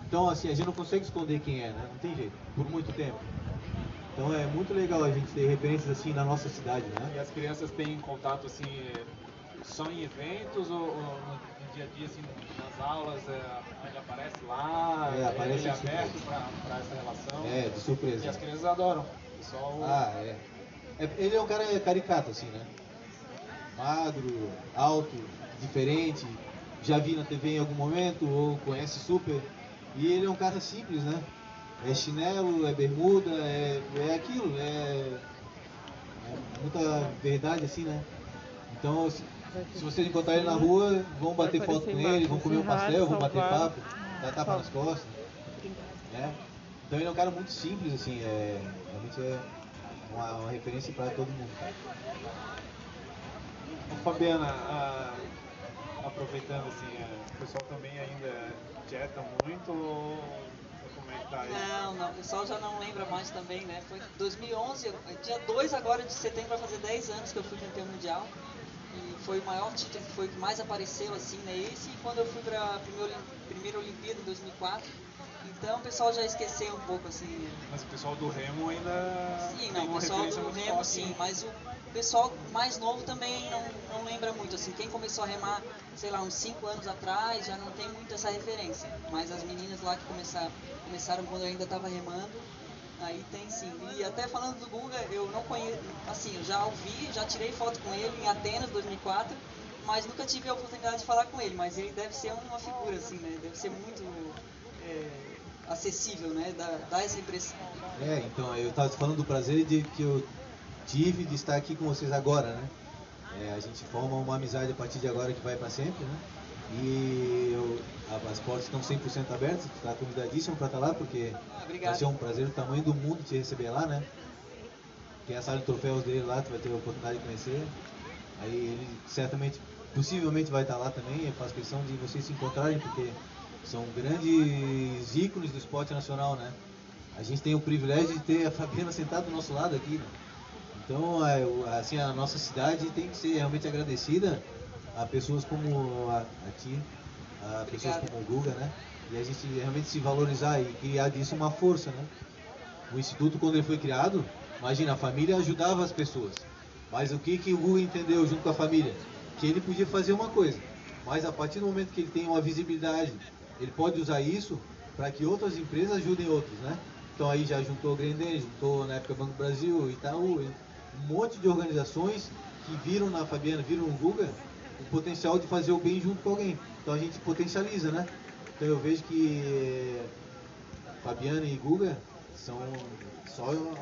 Speaker 3: Então assim, a gente não consegue esconder quem é, né? Não tem jeito, por muito tempo. Então é muito legal a gente ter referências assim na nossa cidade, né?
Speaker 4: E as crianças têm contato assim, só em eventos ou no dia a dia, assim, nas aulas, ele aparece lá,
Speaker 3: aparece
Speaker 4: ele é aberto para essa relação.
Speaker 3: De surpresa.
Speaker 4: E as crianças adoram. Pessoal...
Speaker 3: Ele é um cara caricato, assim, né? Magro, alto, diferente, já vi na TV em algum momento, ou conhece super. E ele é um cara simples, né? É chinelo, é bermuda, é aquilo, é muita verdade, assim, né? Então, se vocês encontrarem ele na rua, vão bater foto com ele, vão comer um pastel, vão bater papo, dar tapa nas costas, né? Então ele é um cara muito simples, assim, realmente é uma referência para todo mundo.
Speaker 4: Fabiana, aproveitando assim, o pessoal também ainda jeta muito ou como é que tá aí?
Speaker 2: Não, o pessoal já não lembra mais também, né? Foi 2011, dia 2 agora de setembro, vai fazer 10 anos que eu fui campeão mundial. E foi o maior título, que foi o que mais apareceu, assim, né? Esse, e quando eu fui para a primeira Olimpíada em 2004. Então o pessoal já esqueceu um pouco, assim.
Speaker 4: Mas o pessoal do Remo ainda.
Speaker 2: Sim, não, o pessoal do Remo sim, mas o pessoal mais novo também não lembra muito, assim. Quem começou a remar, sei lá, uns 5 anos atrás, já não tem muito essa referência. Mas as meninas lá que começaram quando eu ainda estava remando, aí tem sim. E até falando do Guga, eu não conheço, assim, eu já ouvi, já tirei foto com ele em Atenas 2004, mas nunca tive a oportunidade de falar com ele, mas ele deve ser uma figura, assim, né? Deve ser muito acessível, né? Dá essa impressão.
Speaker 3: Então, eu estava falando do prazer que eu tive de estar aqui com vocês agora, né? A gente forma uma amizade a partir de agora que vai para sempre, né? E as portas estão 100% abertas, está convidadíssimo para estar lá, porque vai ser um prazer do tamanho do mundo te receber lá, né? Tem a sala de troféus dele lá, tu vai ter a oportunidade de conhecer. Aí ele certamente, possivelmente vai estar lá também. Eu faço questão de vocês se encontrarem, porque são grandes ícones do esporte nacional, né? A gente tem o privilégio de ter a Fabiana sentada do nosso lado aqui, né? Então, assim, a nossa cidade tem que ser realmente agradecida a pessoas como a ti, a pessoas como o Guga, né? E a gente realmente se valorizar e criar disso uma força, né? O Instituto, quando ele foi criado, imagina, a família ajudava as pessoas. Mas o que o Guga entendeu junto com a família? Que ele podia fazer uma coisa, mas a partir do momento que ele tem uma visibilidade, ele pode usar isso para que outras empresas ajudem outros, né? Então aí já juntou o Grendene, juntou na época Banco Brasil, Itaú, um monte de organizações que viram na Fabiana, viram no Guga, o potencial de fazer o bem junto com alguém. Então a gente potencializa, né? Então eu vejo que Fabiana e Guga só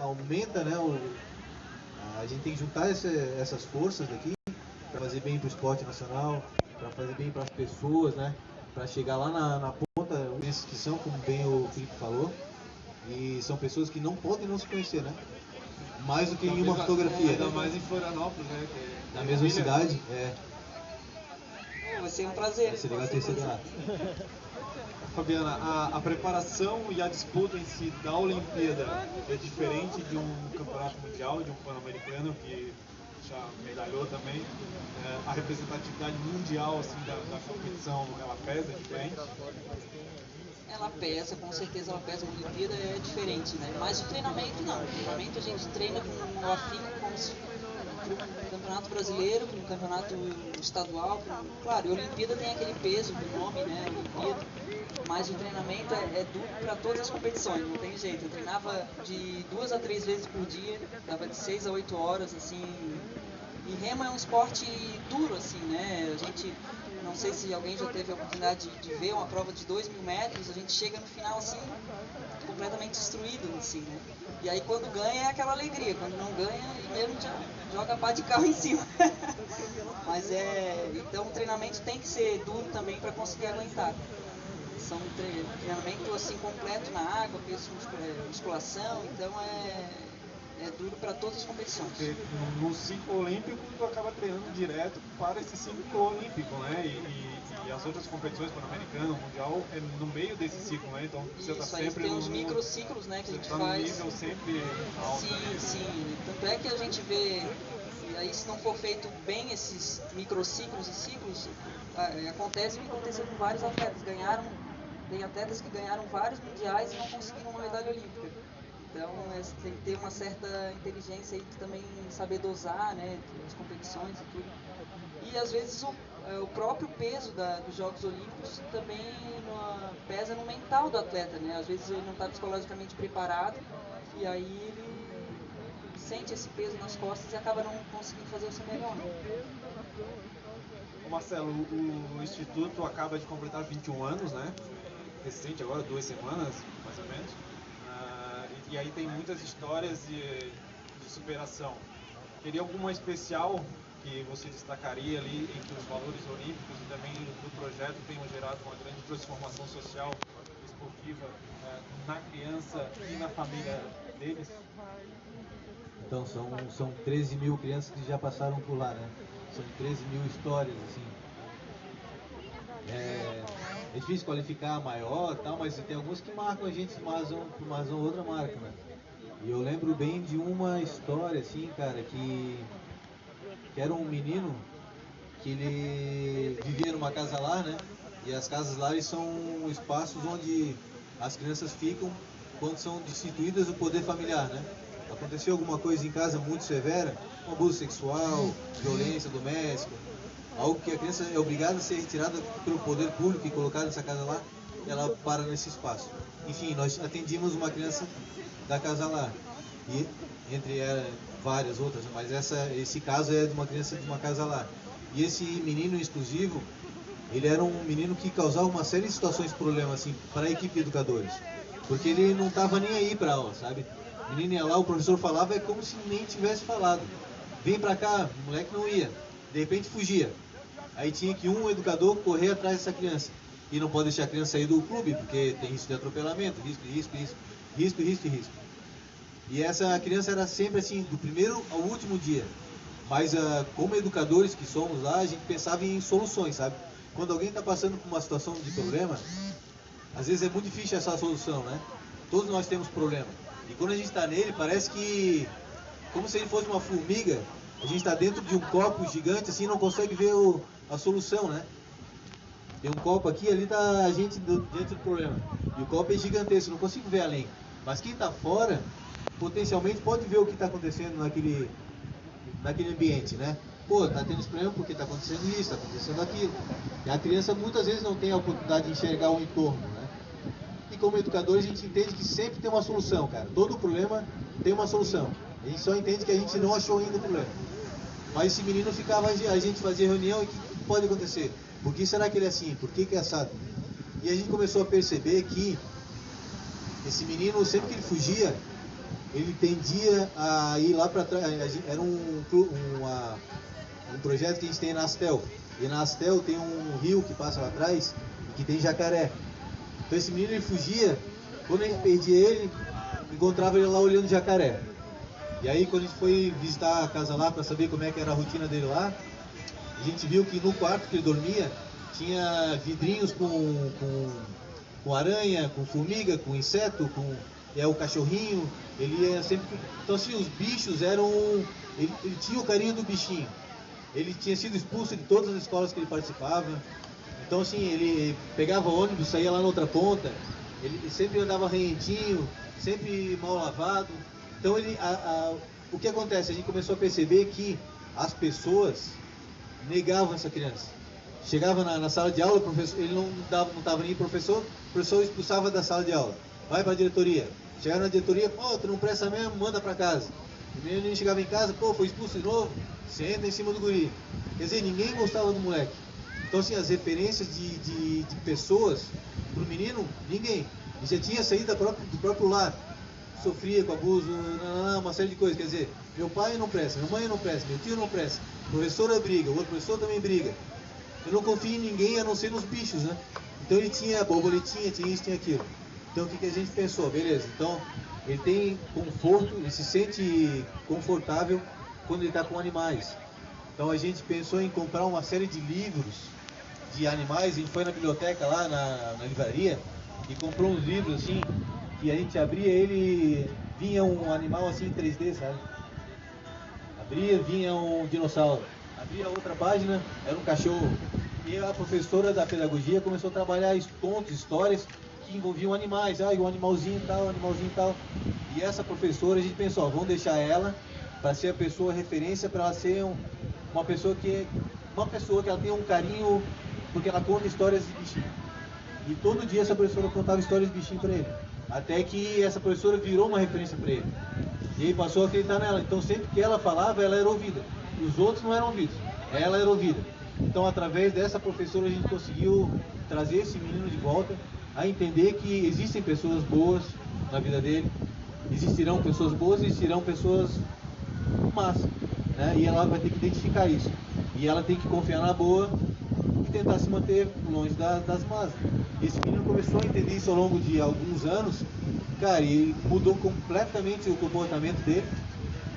Speaker 3: aumenta, né? A gente tem que juntar essas forças daqui para fazer bem para o esporte nacional, para fazer bem para as pessoas, né? Para chegar lá na ponta, esses que são, como bem o Felipe falou, e são pessoas que não podem não se conhecer, né? Mais do que em uma fotografia.
Speaker 4: Ainda mais em Florianópolis, né?
Speaker 3: Na mesma cidade,
Speaker 2: Vai ser um prazer.
Speaker 3: Vai ser legal ter sido lá.
Speaker 4: Fabiana, a preparação e a disputa em si da Olimpíada é diferente de um campeonato mundial, de um pan-americano que já medalhou também. A representatividade mundial assim, da competição, ela pesa diferente?
Speaker 2: Ela pesa, com certeza ela pesa. A Olimpíada é diferente, né? Mas o treinamento não. O treinamento a gente treina com o afinco como se um campeonato brasileiro, para um campeonato estadual. Claro, e a Olimpíada tem aquele peso do nome, né? Olimpíada. Mas o treinamento é duro para todas as competições, não tem jeito. Eu treinava de 2 a 3 vezes por dia, dava de 6 a 8 horas, assim. E remo é um esporte duro, assim, né? A gente, não sei se alguém já teve a oportunidade de ver uma prova de 2.000 metros, a gente chega no final, assim, completamente destruído, assim, né? E aí quando ganha é aquela alegria, quando não ganha, mesmo já joga a pá de carro em cima. Mas então o treinamento tem que ser duro também para conseguir aguentar. São treinamento assim completo na água, musculação, então é duro para todas as competições.
Speaker 4: Porque no ciclo olímpico tu acaba treinando direto para esse ciclo olímpico, né? E as outras competições, pan-americano, mundial, é no meio desse ciclo, né? Então você está sempre
Speaker 2: tem uns microciclos, né, que a gente
Speaker 4: tá
Speaker 2: faz.
Speaker 4: No nível sempre alto.
Speaker 2: Sim. Tanto é que a gente vê, e aí se não for feito bem esses microciclos e ciclos, acontece o que aconteceu com vários atletas. Tem atletas que ganharam vários mundiais e não conseguiram uma medalha olímpica. Então tem que ter uma certa inteligência aí de também saber dosar, né, as competições e tudo. E às vezes o próprio peso dos Jogos Olímpicos também pesa no mental do atleta, né? Às vezes ele não está psicologicamente preparado e aí ele sente esse peso nas costas e acaba não conseguindo fazer o seu melhor.
Speaker 4: Marcelo, o Instituto acaba de completar 21 anos, né? Recente agora, 2 semanas, mais ou menos. E aí tem muitas histórias de superação. Teria alguma especial que você destacaria ali entre os valores olímpicos e também do projeto tenham gerado uma grande transformação social e esportiva na criança e na família deles?
Speaker 3: Então são 13 mil crianças que já passaram por lá, né? São 13 mil histórias, assim. É difícil qualificar a maior e tal, mas tem alguns que marcam a gente, mas outra marca, né? E eu lembro bem de uma história, assim, cara, que era um menino que ele vivia numa casa lá, né? E as casas lá são espaços onde as crianças ficam quando são destituídas do poder familiar, né? Aconteceu alguma coisa em casa muito severa, um abuso sexual, violência doméstica, algo que a criança é obrigada a ser retirada pelo poder público e colocada nessa casa lá, ela para nesse espaço. Enfim, nós atendimos uma criança da casa lá, e entre várias outras, mas esse caso é de uma criança de uma casa lá. E esse menino exclusivo, ele era um menino que causava uma série de situações de problema assim, para a equipe de educadores. Porque ele não estava nem aí para aula, sabe? O menino ia lá, o professor falava, é como se nem tivesse falado. Vem pra cá, o moleque não ia. De repente fugia. Aí tinha que um educador correr atrás dessa criança. E não pode deixar a criança sair do clube, porque tem risco de atropelamento, risco. E essa criança era sempre assim, do primeiro ao último dia. Mas como educadores que somos lá, a gente pensava em soluções, sabe? Quando alguém está passando por uma situação de problema, às vezes é muito difícil achar a solução, né? Todos nós temos problema. E quando a gente está nele, parece que, como se ele fosse uma formiga, a gente está dentro de um copo gigante, assim, não consegue ver a solução, né? Tem um copo aqui, ali está a gente dentro do problema. E o copo é gigantesco, não consigo ver além. Mas quem está fora, potencialmente pode ver o que está acontecendo naquele ambiente, né? Pô, tá tendo esse problema porque está acontecendo isso, está acontecendo aquilo. E a criança muitas vezes não tem a oportunidade de enxergar o entorno, né? E como educador a gente entende que sempre tem uma solução, cara. Todo problema tem uma solução. A gente só entende que a gente não achou ainda o problema. Mas esse menino ficava, a gente fazia reunião e o que pode acontecer? Por que será que ele é assim? Por que é assado? E a gente começou a perceber que esse menino, sempre que ele fugia, ele tendia a ir lá para trás. Era um projeto que a gente tem na Astel. E na Astel tem um rio que passa lá atrás e que tem jacaré. Então esse menino ele fugia, quando a gente perdia ele, encontrava ele lá olhando jacaré. E aí quando a gente foi visitar a casa lá para saber como é que era a rotina dele lá, a gente viu que no quarto que ele dormia tinha vidrinhos com aranha, com formiga, com inseto, com o cachorrinho. Ele ia sempre. Então assim, os bichos eram. Ele tinha o carinho do bichinho. Ele tinha sido expulso de todas as escolas que ele participava. Então assim, ele pegava ônibus, saía lá na outra ponta. Ele sempre andava renhentinho, sempre mal lavado. Então o que acontece? A gente começou a perceber que as pessoas negavam essa criança. Chegava na sala de aula, ele não estava nem professor, o professor expulsava da sala de aula. Vai para a diretoria. Chegava na diretoria, pô, tu não presta mesmo, manda para casa. O menino chegava em casa, pô, foi expulso de novo, senta em cima do guri. Quer dizer, ninguém gostava do moleque. Então assim, as referências de pessoas pro menino, ninguém. Ele já tinha saído do próprio lar. Sofria com abuso, uma série de coisas. Quer dizer, meu pai não presta, minha mãe não presta, meu tio não presta, professora briga, o outro professor também briga. Eu não confio em ninguém a não ser nos bichos, né? Então ele tinha borboletinha, tinha isso, tinha aquilo. Então o que a gente pensou? Beleza, então ele tem conforto, ele se sente confortável quando ele está com animais. Então a gente pensou em comprar uma série de livros de animais. A gente foi na biblioteca lá, na livraria, e comprou uns livros assim, que a gente abria ele, vinha um animal assim em 3D, sabe? Abria, vinha um dinossauro. Abria outra página, era um cachorro. E a professora da pedagogia começou a trabalhar contos, histórias que envolviam animais. E o animalzinho tal, animalzinho tal. E essa professora, a gente pensou, ó, vamos deixar ela para ser a pessoa referência, para ela ser uma pessoa que ela tenha um carinho, porque ela conta histórias de bichinho. E todo dia essa professora contava histórias de bichinho para ele. Até que essa professora virou uma referência para ele. E ele passou a acreditar nela. Então sempre que ela falava, ela era ouvida. Os outros não eram ouvidos, ela era ouvida. Então através dessa professora a gente conseguiu trazer esse menino de volta a entender que existem pessoas boas na vida dele. Existirão pessoas boas e existirão pessoas más, né? E ela vai ter que identificar isso. E ela tem que confiar na boa e tentar se manter longe das más. Esse menino começou a entender isso ao longo de alguns anos, cara, e mudou completamente o comportamento dele,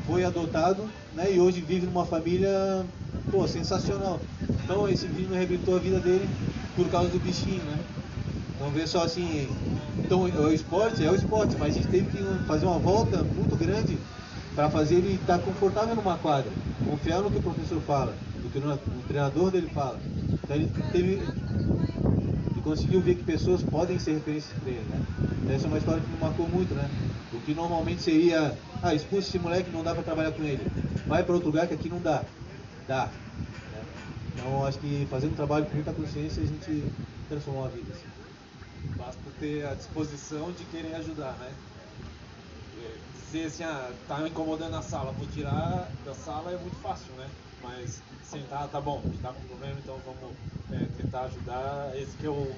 Speaker 3: foi adotado, né, e hoje vive numa família, pô, sensacional. Então esse menino reabilitou a vida dele por causa do bichinho, né? Então vê só assim, então o esporte é o esporte, mas a gente teve que fazer uma volta muito grande para fazer ele estar confortável numa quadra, confiar no que o professor fala, no que o treinador dele fala. Então ele conseguiu ver que pessoas podem ser referências para ele, né? Então, essa é uma história que me marcou muito, né? O que normalmente seria, expulsa esse moleque, não dá para trabalhar com ele, vai para outro lugar que aqui não dá. Dá, né? Então acho que fazendo trabalho com muita consciência a gente transformou a vida, assim.
Speaker 4: Basta ter a disposição de querer ajudar, né? Dizer assim, tá me incomodando na sala, vou tirar da sala, é muito fácil, né? mas sentar, tá bom, está com problema, então vamos tentar ajudar. Esse que é o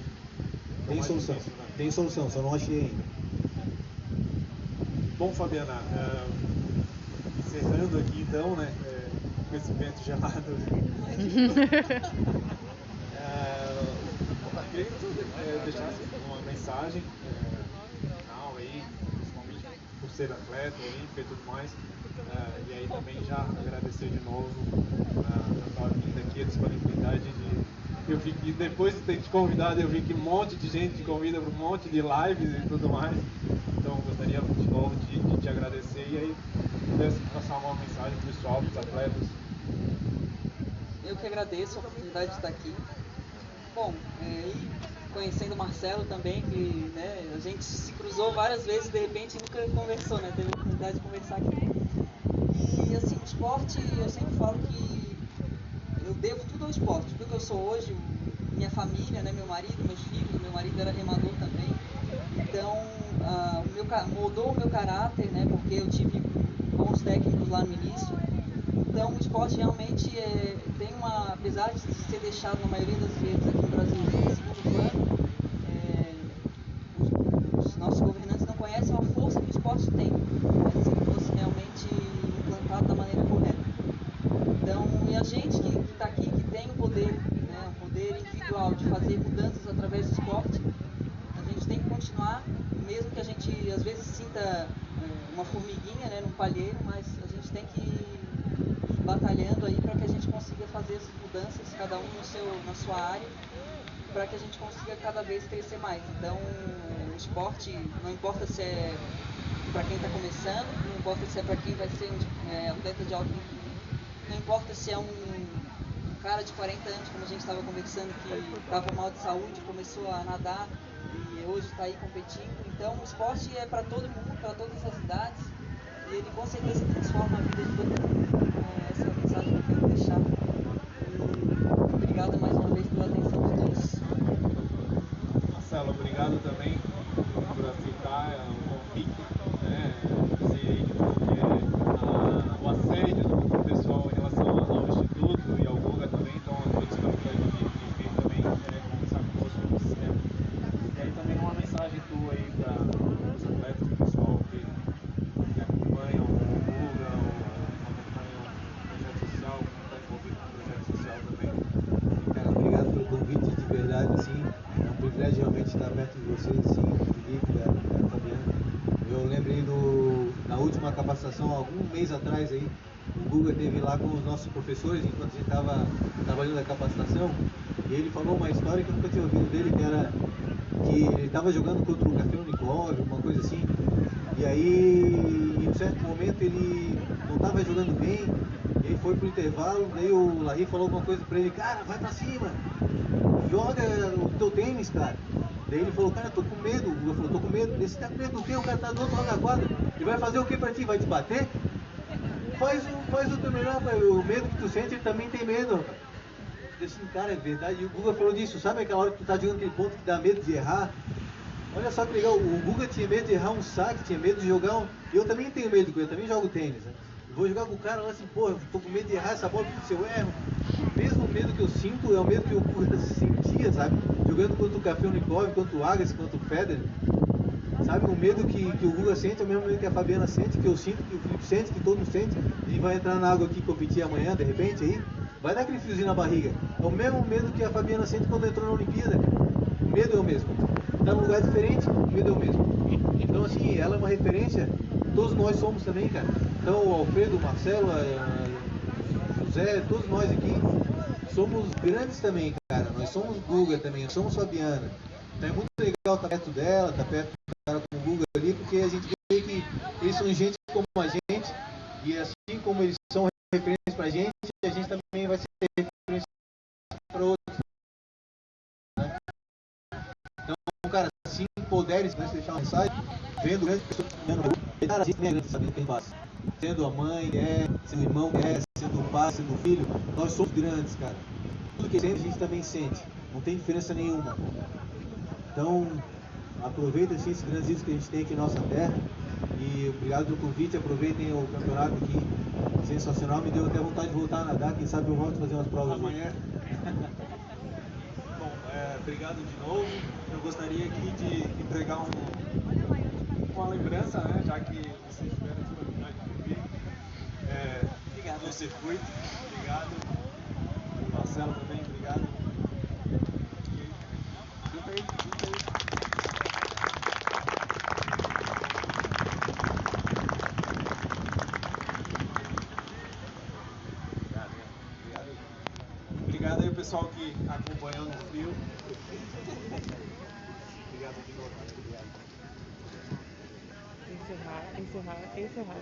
Speaker 3: Tem
Speaker 4: mais
Speaker 3: solução,
Speaker 4: difícil, né?
Speaker 3: tem solução, só não achei ainda.
Speaker 4: Bom, Fabiana, encerrando aqui então, né, com esse vento gelado. Queria que você deixasse uma mensagem final aí, principalmente por ser atleta, olímpico e tudo mais. E aí também já agradecer de novo a tua vinda aqui, a disponibilidade de. Eu vi que depois de ter te convidado, eu vi que um monte de gente te convida para um monte de lives e tudo mais. Então gostaria de novo de te agradecer e aí pudesse passar uma mensagem para o pessoal, para os atletas.
Speaker 2: Eu que agradeço a oportunidade de estar aqui. Bom, e conhecendo o Marcelo também, que né, a gente se cruzou várias vezes, de repente nunca conversou, né? Teve a oportunidade de conversar aqui. E assim, o esporte, eu sempre falo que eu devo tudo ao esporte. Tudo que eu sou hoje, minha família, né, meu marido, meus filhos, meu marido era remador também. Então, moldou o meu caráter, né, porque eu tive bons técnicos lá no início. Então, o esporte realmente tem apesar de ser deixado na maioria das vezes aqui no Brasil em segundo plano, os nossos governantes não conhecem a força que o esporte tem, né, se ele fosse realmente implantado da maneira correta. Então, e a gente que está aqui, que tem o poder, né, o poder individual de fazer mudanças através do esporte, a gente tem que continuar, mesmo que a gente às vezes sinta uma formiguinha, né, num palheiro, mas a gente tem que ir batalhando aí para que a gente consiga fazer essas mudanças, cada um na sua área, para que a gente consiga cada vez crescer mais. Então, o esporte, não importa se é para quem está começando, não importa se é para quem vai ser atleta de alto nível, não importa se é um cara de 40 anos, como a gente estava conversando, que estava mal de saúde, começou a nadar e hoje está aí competindo. Então, o esporte é para todo mundo, para todas as idades, e ele com certeza transforma a vida de todo mundo. Essa é a mensagem que eu quero deixar. E obrigado mais uma vez pela atenção de todos.
Speaker 4: Marcelo, obrigado também por aceitar o convite, né? Dizer aí que o assédio do pessoal em relação ao Instituto e ao Guga também, então todos estamos aí de vir também conversar conosco sobre esse tema. E aí também uma mensagem tua aí para os atletas, o pessoal que acompanham o Guga, acompanham o projeto social, está envolvido no projeto social também.
Speaker 3: Cara, obrigado pelo convite, de verdade, assim, é um privilégio realmente estar perto de vocês, assim, do Felipe, da Fabiana. Eu lembrei na última capacitação, algum mês atrás aí, o Guga esteve lá com os nossos professores, enquanto a gente estava trabalhando a capacitação, e ele falou uma história que eu nunca tinha ouvido dele, que ele estava jogando contra o Café Unicórnio, alguma coisa assim, e aí, em um certo momento, ele não estava jogando bem, ele foi pro intervalo, daí o Larry falou alguma coisa pra ele, cara, vai pra cima, joga o teu tênis, cara. Daí ele falou, cara, tô com medo. O Guga falou, tô com medo. Esse tá com medo do quê? O cara tá do outro lado da quadra. Ele vai fazer o que pra ti? Vai te bater? Faz o teu melhor, o medo que tu sente, ele também tem medo. Eu disse, cara, é verdade. E o Guga falou disso, sabe aquela hora que tu tá jogando aquele ponto que dá medo de errar? Olha só que legal, o Guga tinha medo de errar um saque, tinha medo de jogar um... Eu também tenho medo, eu também jogo tênis, né? Vou jogar com o cara lá assim, pô, eu tô com medo de errar essa bola, porque se eu erro, o mesmo medo que eu sinto é o medo que o Guga sentia, sabe? Jogando contra o Café Unicórnio, contra o Agassi, contra o Federer. Sabe, o medo que o Guga sente é o mesmo medo que a Fabiana sente, que eu sinto, que o Felipe sente, que todo mundo sente. E vai entrar na água aqui competir amanhã, de repente, aí, vai dar aquele friozinho na barriga. É o mesmo medo que a Fabiana sente quando entrou na Olimpíada. O medo é o mesmo. Tá num lugar diferente, o medo é o mesmo. Então, assim, ela é uma referência, todos nós somos também, cara. Então, o Alfredo, o Marcelo, o José, todos nós aqui somos grandes também, cara. Nós somos Guga também, nós somos Fabiana. Então é muito legal estar perto dela, estar perto do cara como o Guga ali, porque a gente vê que eles são gente como a gente, e assim como eles são referências pra gente, a gente também vai ser referência para outros. Né? Então, cara, se puderes, né, deixar uma mensagem, vendo grandes pessoas que cara, a gente nem é grande sabendo quem passa. Sendo a mãe, sendo o irmão, sendo o pai, sendo o filho, nós somos grandes, cara. Tudo que sente, a gente também sente. Não tem diferença nenhuma. Então, aproveitem esses grandes ídolos que a gente tem aqui na nossa terra. E obrigado pelo convite. Aproveitem o campeonato aqui. sensacional, me deu até vontade de voltar a nadar, quem sabe eu volto a fazer umas provas amanhã.
Speaker 4: Bom, obrigado de novo. Eu gostaria aqui de entregar uma lembrança, né, já que vocês tiveram a disponibilidade de vir no circuito. Obrigado. Marcelo também, obrigado. Junta aí. Obrigado aí o pessoal que acompanhou no frio. Obrigado de novo. Obrigado.
Speaker 5: Encerrar.